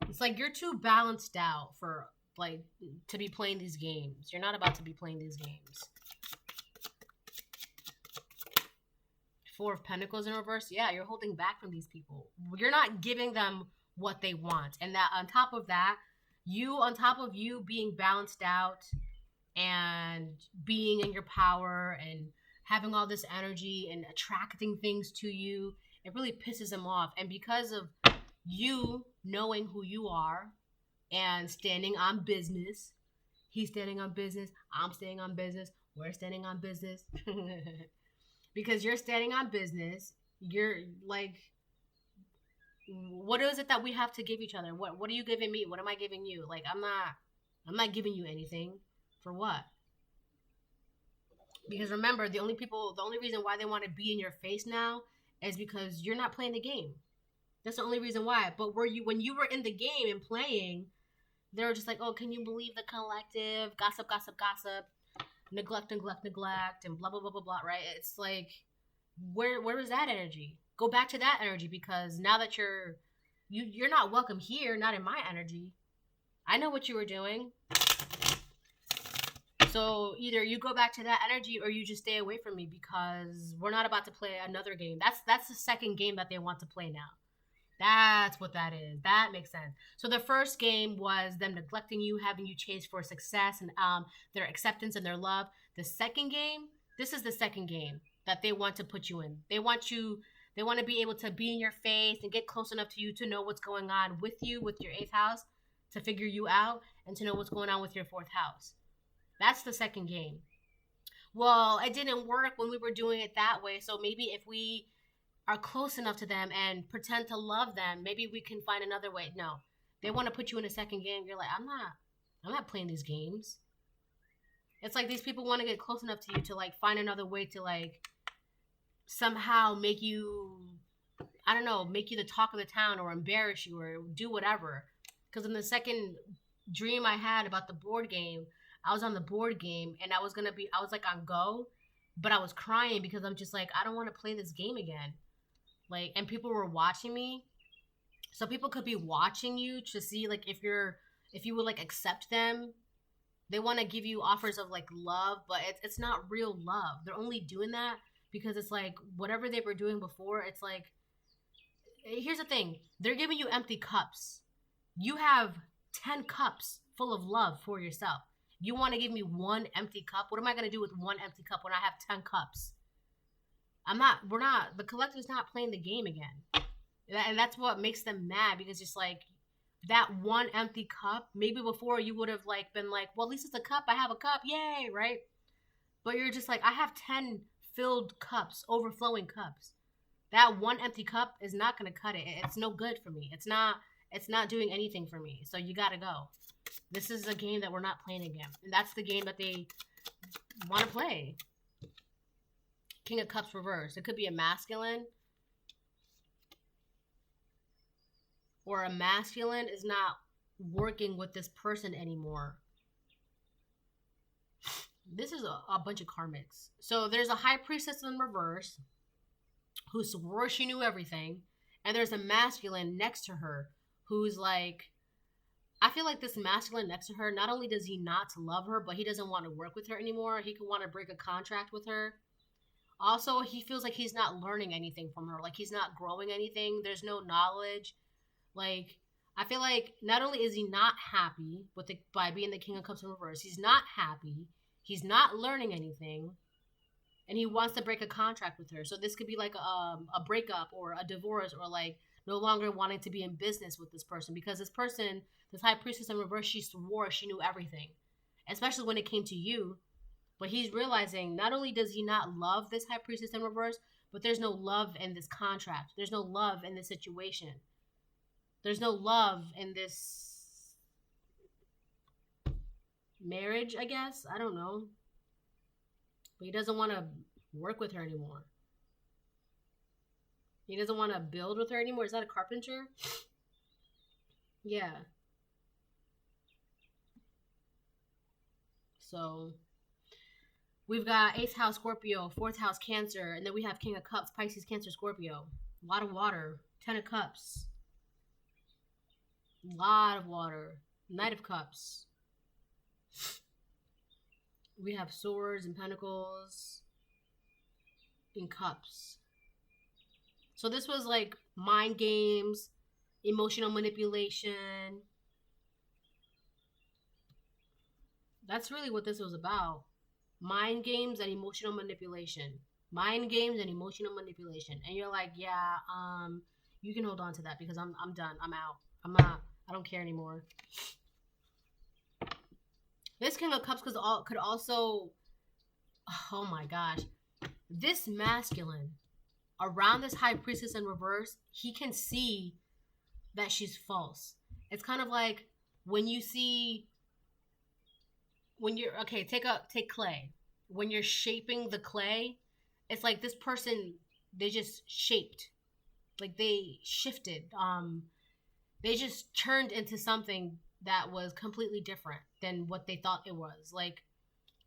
It's like you're too balanced out for, like, to be playing these games. You're not about to be playing these games. Four of Pentacles in reverse. Yeah, you're holding back from these people. You're not giving them what they want. And that on top of that, on top of you being balanced out and being in your power and having all this energy and attracting things to you, it really pisses him off. And because of you knowing who you are and standing on business, he's standing on business, I'm standing on business, we're standing on business. Because you're standing on business, you're like, what is it that we have to give each other? What are you giving me? What am I giving you? Like, I'm not giving you anything. For what? Because remember, the only reason why they want to be in your face now is because you're not playing the game. That's the only reason why. But when you were in the game and playing, they were just like, oh, can you believe the collective? Gossip, gossip, gossip. Neglect, neglect, neglect, and blah, blah, blah, blah, blah, right? It's like, where is that energy? Go back to that energy, because now that you're not welcome here, not in my energy. I know what you were doing. So either you go back to that energy or you just stay away from me, because we're not about to play another game. That's the second game that they want to play now. That's what that is. That makes sense. So the first game was them neglecting you, having you chase for success and their acceptance and their love. The second game, this is the second game that they want to put you in. They want to be able to be in your face and get close enough to you to know what's going on with you, with your 8th house, to figure you out, and to know what's going on with your 4th house. That's the second game. Well, it didn't work when we were doing it that way, so maybe if we are close enough to them and pretend to love them, maybe we can find another way. No, they want to put you in a second game. You're like, I'm not playing these games. It's like these people want to get close enough to you to like find another way to like somehow make you, I don't know, make you the talk of the town or embarrass you or do whatever. Because in the second dream I had about the board game, I was on the board game and I was like on go, but I was crying because I'm just like, I don't want to play this game again. Like, and people were watching me. So people could be watching you to see like if you would like accept them. They want to give you offers of like love, but it's not real love. They're only doing that because it's like whatever they were doing before, it's like, here's the thing. They're giving you empty cups. You have 10 cups full of love for yourself. You want to give me one empty cup? What am I going to do with one empty cup when I have 10 cups? The collective's not playing the game again. And that's what makes them mad, because it's like that one empty cup, maybe before you would have like been like, well, at least it's a cup. I have a cup. Yay. Right. But you're just like, I have 10 filled cups, overflowing cups. That one empty cup is not going to cut it. It's no good for me. It's not doing anything for me. So you got to go. This is a game that we're not playing again. And that's the game that they want to play. King of Cups reverse. It could be a masculine. Or a masculine is not working with this person anymore. This is a bunch of karmics. So there's a high priestess in reverse who swore she knew everything. And there's a masculine next to her who's like, I feel like this masculine next to her, not only does he not love her, but he doesn't want to work with her anymore. He could want to break a contract with her. Also, he feels like he's not learning anything from her. Like, he's not growing anything. There's no knowledge. Like, I feel like not only is he not happy by being the King of Cups in reverse, he's not happy. He's not learning anything. And he wants to break a contract with her. So this could be like a breakup or a divorce, or like no longer wanting to be in business with this person. Because this person, this high priestess in reverse, she swore she knew everything. Especially when it came to you. But he's realizing not only does he not love this high priestess in reverse, but there's no love in this contract. There's no love in this situation. There's no love in this marriage, I guess. I don't know. But he doesn't want to work with her anymore. He doesn't want to build with her anymore. Is that a carpenter? Yeah. So we've got 8th house Scorpio, 4th house Cancer, and then we have King of Cups, Pisces, Cancer, Scorpio. A lot of water. 10 of Cups. A lot of water. Knight of Cups. We have Swords and Pentacles and Cups. So this was like mind games, emotional manipulation. That's really what this was about. Mind games and emotional manipulation. Mind games and emotional manipulation. And you're like, yeah, you can hold on to that because I'm done. I'm out. I don't care anymore. This King of Cups could also, oh my gosh, this masculine around this High Priestess in reverse, he can see that she's false. It's kind of like when you see, when you're, okay, take clay. When you're shaping the clay, it's like this person, they just shaped, like they shifted. They just turned into something that was completely different than what they thought it was, like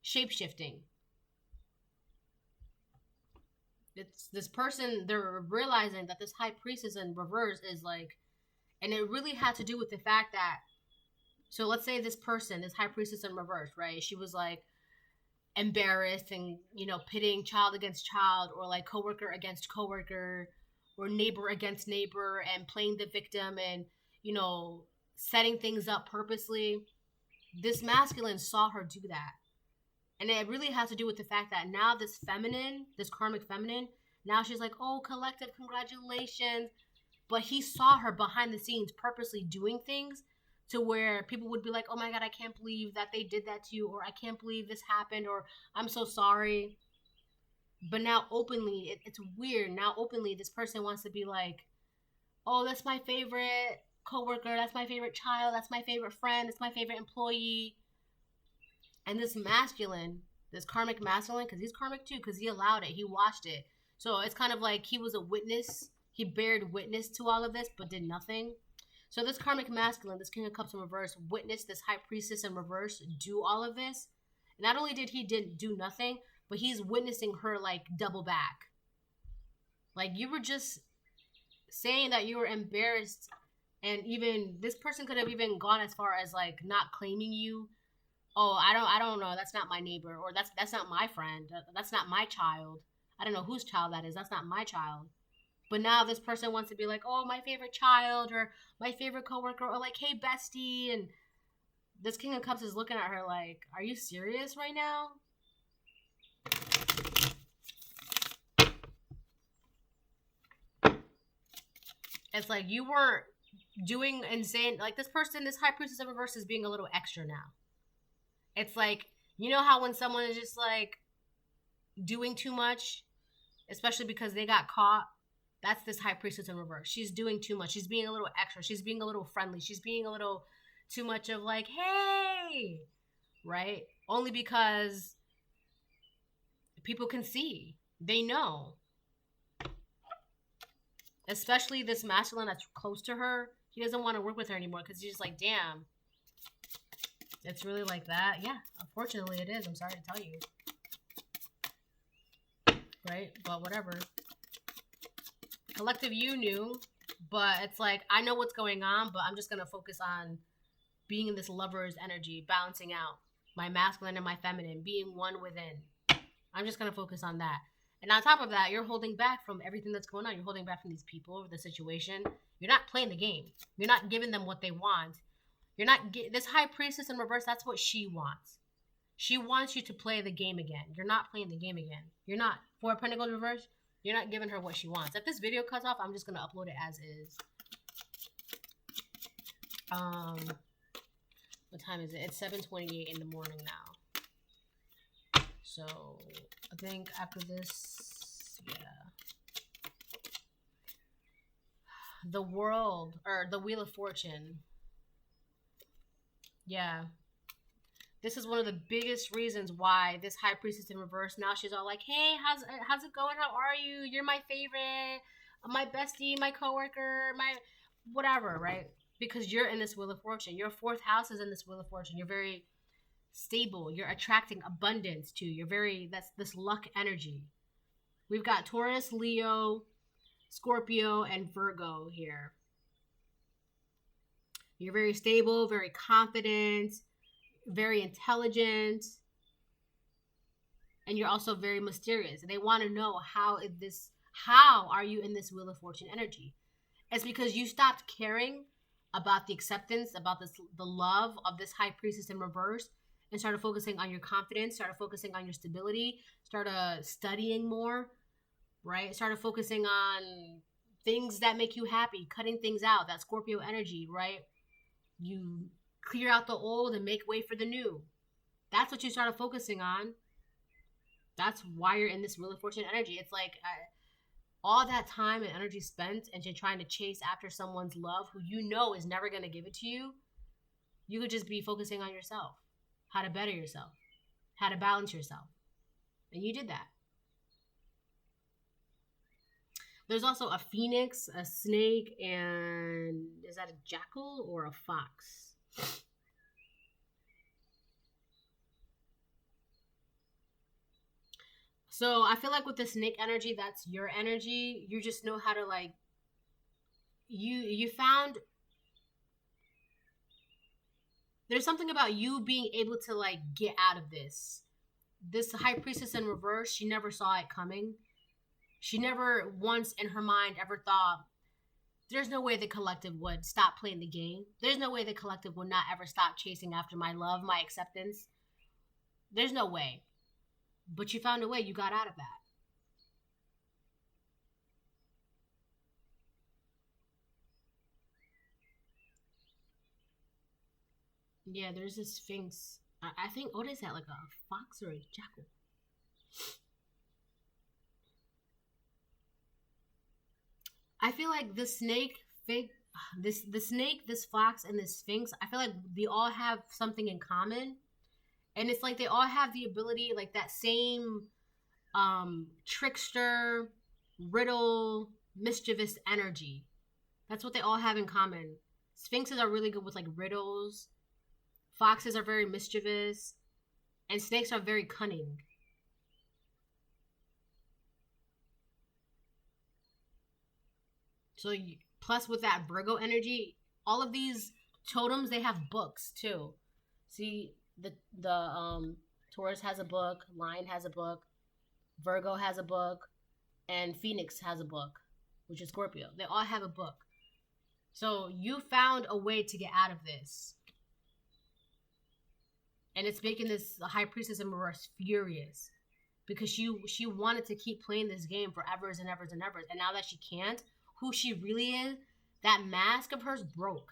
shape shifting. It's this person, they're realizing that this High Priestess in reverse is like, and it really had to do with the fact that, so let's say this person, this High Priestess in reverse, right? She was like embarrassed and, you know, pitting child against child, or like coworker against coworker, or neighbor against neighbor, and playing the victim and, you know, setting things up purposely. This masculine saw her do that. And it really has to do with the fact that now this feminine, this karmic feminine, now she's like, oh, collective congratulations. But he saw her behind the scenes purposely doing things to where people would be like, oh my God, I can't believe that they did that to you, or I can't believe this happened, or I'm so sorry. But now openly, it's weird. Now openly, this person wants to be like, oh, that's my favorite coworker, that's my favorite child, that's my favorite friend, that's my favorite employee. And this masculine, this karmic masculine, because he's karmic too, because he allowed it, he watched it. So it's kind of like he was a witness, he bared witness to all of this, but did nothing. So this karmic masculine, this King of Cups in reverse, witnessed this High Priestess in reverse do all of this. And not only did he do nothing, but he's witnessing her like double back. Like, you were just saying that you were embarrassed. And even this person could have even gone as far as like not claiming you. Oh, I don't know. That's not my neighbor, or that's not my friend. That's not my child. I don't know whose child that is. That's not my child. But now this person wants to be like, oh, my favorite child, or my favorite coworker, or like, hey, bestie. And this King of Cups is looking at her like, are you serious right now? It's like you weren't doing and saying, like, this person, this High Priestess of reverse is being a little extra now. It's like, you know how when someone is just like doing too much, especially because they got caught, that's this High Priestess in reverse. She's doing too much. She's being a little extra. She's being a little friendly. She's being a little too much of like, hey, right? Only because people can see. They know. Especially this masculine that's close to her. He doesn't want to work with her anymore because he's just like, damn. It's really like that. Yeah, unfortunately it is. I'm sorry to tell you. Right? But whatever. Collective, you knew. But it's like, I know what's going on, but I'm just going to focus on being in this lover's energy, balancing out my masculine and my feminine, being one within. I'm just going to focus on that. And on top of that, you're holding back from everything that's going on. You're holding back from these people, the situation. You're not playing the game. You're not giving them what they want. You're not this High Priestess in reverse. That's what she wants. She wants you to play the game again. You're not playing the game again. You're not. Four of Pentacles reverse. You're not giving her what she wants. If this video cuts off, I'm just gonna upload it as is. What time is it? It's 7:28 in the morning now. So I think after this, yeah. The World, or the Wheel of Fortune. Yeah. This is one of the biggest reasons why this high priestess in reverse, now she's all like, hey, how's it going? How are you? You're my favorite, my bestie, my coworker, my whatever, right? Because you're in this wheel of fortune. Your fourth house is in this wheel of fortune. You're very stable. You're attracting abundance too. That's this luck energy. We've got Taurus, Leo, Scorpio, and Virgo here. You're very stable, very confident, very intelligent, and you're also very mysterious. And they want to know how are you in this Wheel of Fortune energy? It's because you stopped caring about the acceptance, about the love of this high priestess in reverse, and started focusing on your confidence, started focusing on your stability, started studying more, right? Started focusing on things that make you happy, cutting things out, that Scorpio energy, right? You clear out the old and make way for the new. That's what you started focusing on. That's why you're in this Wheel of Fortune energy. It's like all that time and energy spent and you're trying to chase after someone's love who you know is never going to give it to you. You could just be focusing on yourself, how to better yourself, how to balance yourself. And you did that. There's also a phoenix, a snake, and is that a jackal or a fox? So I feel like with the snake energy, that's your energy. You just know how to like, you found, there's something about you being able to like get out of this. This high priestess in reverse, she never saw it coming. She never once in her mind ever thought, there's no way the collective would stop playing the game. There's no way the collective would not ever stop chasing after my love, my acceptance. There's no way. But you found a way. You got out of that. Yeah, there's this sphinx. I think, what is that? Like a fox or a jackal? I feel like the snake, the snake, this fox, and this sphinx, I feel like they all have something in common. And it's like they all have the ability, like that same trickster, riddle, mischievous energy. That's what they all have in common. Sphinxes are really good with like riddles. Foxes are very mischievous. And snakes are very cunning. So plus with that Virgo energy, all of these totems, they have books too. See, the Taurus has a book, Lion has a book, Virgo has a book, and Phoenix has a book, which is Scorpio. They all have a book. So you found a way to get out of this. And it's making this high priestess in reverse furious. Because she wanted to keep playing this game for evers and evers and evers. And now that she can't, who she really is, that mask of hers broke.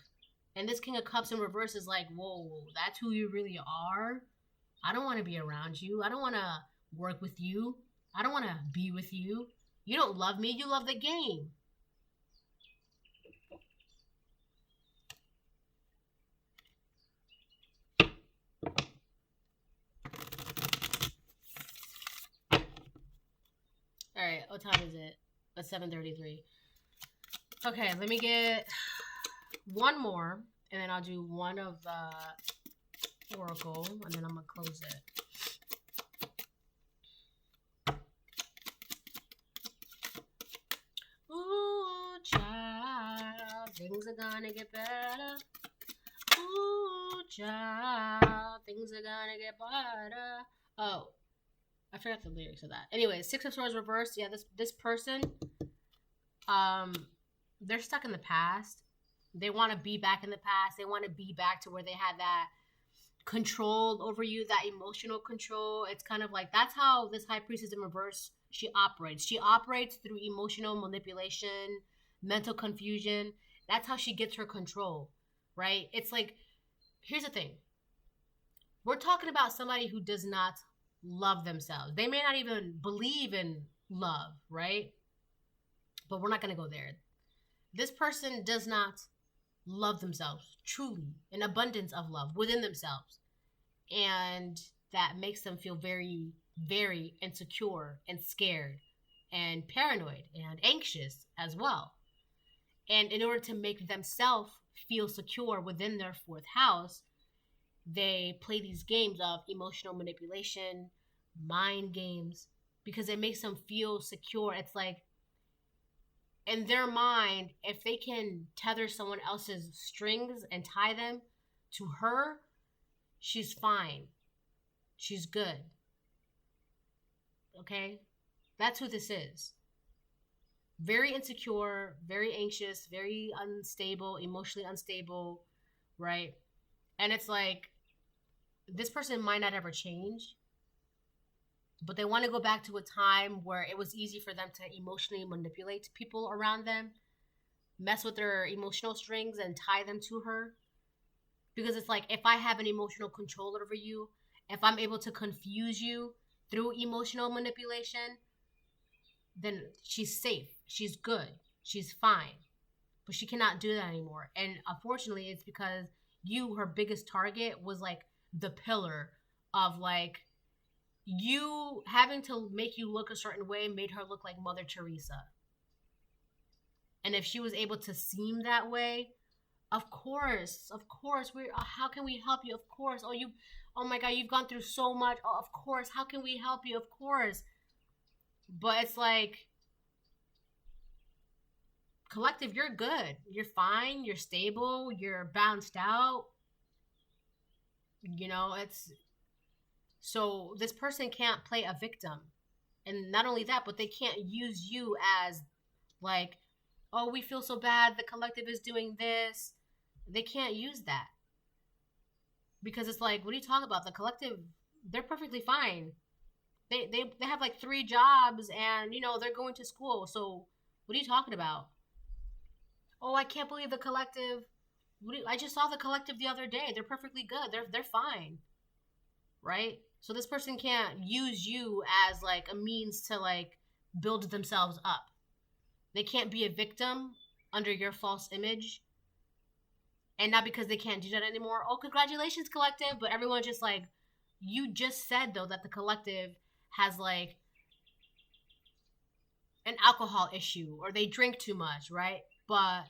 And this King of Cups in reverse is like, whoa, that's who you really are? I don't want to be around you. I don't want to work with you. I don't want to be with you. You don't love me. You love the game. All right, what time is it? It's 7:33. Okay, let me get one more, and then I'll do one of the oracle, and then I'm gonna close it. Ooh, child, things are gonna get better. Ooh, child, things are gonna get better. Oh, I forgot the lyrics of that. Anyway, Six of Swords reversed. Yeah, this person, they're stuck in the past. They want to be back in the past. They want to be back to where they had that control over you, that emotional control. It's kind of like, that's how this high priestess in reverse, she operates. She operates through emotional manipulation, mental confusion. That's how she gets her control, right? It's like, here's the thing. We're talking about somebody who does not love themselves. They may not even believe in love, right? But we're not going to go there. This person does not love themselves truly, an abundance of love within themselves. And that makes them feel very, very insecure and scared and paranoid and anxious as well. And in order to make themselves feel secure within their fourth house, they play these games of emotional manipulation, mind games, because it makes them feel secure. It's like, in their mind, if they can tether someone else's strings and tie them to her, she's fine. She's good. Okay? That's who this is. Very insecure, very anxious, very unstable, emotionally unstable, right? And it's like, this person might not ever change, but they want to go back to a time where it was easy for them to emotionally manipulate people around them, mess with their emotional strings and tie them to her. Because it's like, if I have an emotional control over you, if I'm able to confuse you through emotional manipulation, then she's safe, she's good, she's fine. But she cannot do that anymore. And unfortunately, it's because you, her biggest target, was like the pillar of like, you having to make you look a certain way made her look like Mother Teresa. And if she was able to seem that way, of course, how can we help you? Of course. Oh my God, you've gone through so much. Oh, of course. How can we help you? Of course. But it's like, collective, you're good. You're fine. You're stable. You're balanced out. You know, it's... So this person can't play a victim. And not only that, but they can't use you as like, oh, we feel so bad, the collective is doing this. They can't use that. Because it's like, what are you talking about? The collective, they're perfectly fine. They have like 3 jobs and, you know, they're going to school. So what are you talking about? Oh, I can't believe the collective. I just saw the collective the other day. They're perfectly good. They're fine. Right? So this person can't use you as like a means to like build themselves up. They can't be a victim under your false image. And not because they can't do that anymore. Oh, congratulations, collective. But everyone's just like, you just said though that the collective has like an alcohol issue or they drink too much, right? But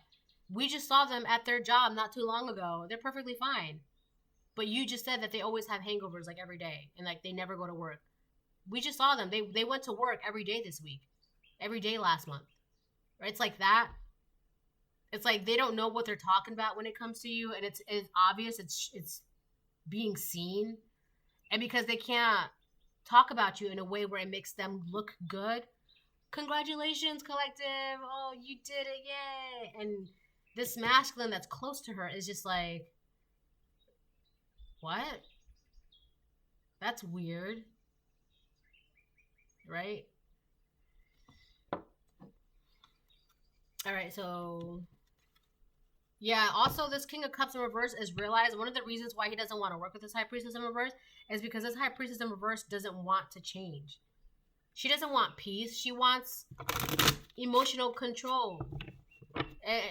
we just saw them at their job not too long ago. They're perfectly fine. But you just said that they always have hangovers like every day and like they never go to work. We just saw them. They went to work every day this week. Every day last month. Right? It's like that. It's like they don't know what they're talking about when it comes to you, and it's obvious, it's being seen. And because they can't talk about you in a way where it makes them look good. Congratulations, collective. Oh, you did it. Yay. And this masculine that's close to her is just like, what? That's weird. Right? Alright, so... Yeah, also this King of Cups in reverse is realized one of the reasons why he doesn't want to work with this High Priestess in reverse is because this High Priestess in reverse doesn't want to change. She doesn't want peace. She wants emotional control.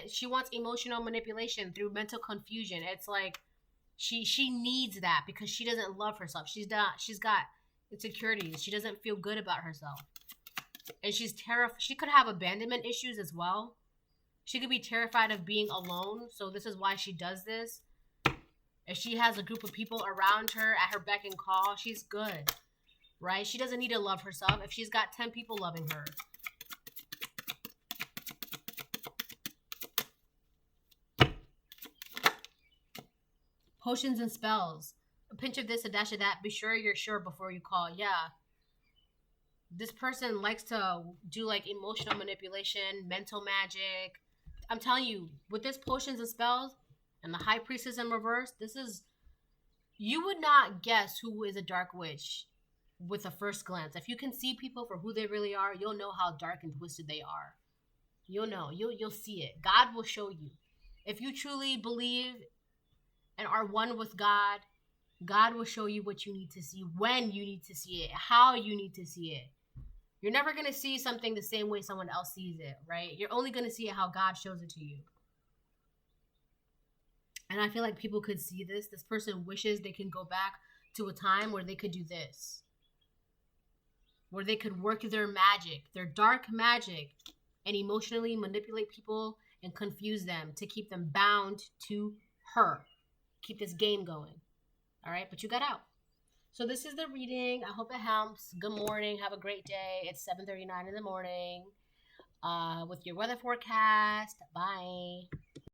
She wants emotional manipulation through mental confusion. It's like... She needs that because she doesn't love herself. She's got insecurities. She doesn't feel good about herself. And she's terrified. She could have abandonment issues as well. She could be terrified of being alone. So this is why she does this. If she has a group of people around her at her beck and call, she's good. Right? She doesn't need to love herself if she's got 10 people loving her. Potions and spells. A pinch of this, a dash of that. Be sure you're sure before you call. Yeah. This person likes to do like emotional manipulation, mental magic. I'm telling you, with this potions and spells and the High Priestess in reverse, this is... You would not guess who is a dark witch with a first glance. If you can see people for who they really are, you'll know how dark and twisted they are. You'll know. You'll see it. God will show you. If you truly believe and are one with God, God will show you what you need to see, when you need to see it, how you need to see it. You're never going to see something the same way someone else sees it, right? You're only going to see it how God shows it to you. And I feel like people could see this. This person wishes they can go back to a time where they could do this, where they could work their magic, their dark magic, and emotionally manipulate people and confuse them to keep them bound to her. Keep this game going. All right, but you got out. So this is the reading. I hope it helps. Good morning. Have a great day. It's 7:39 in the morning with your weather forecast. Bye.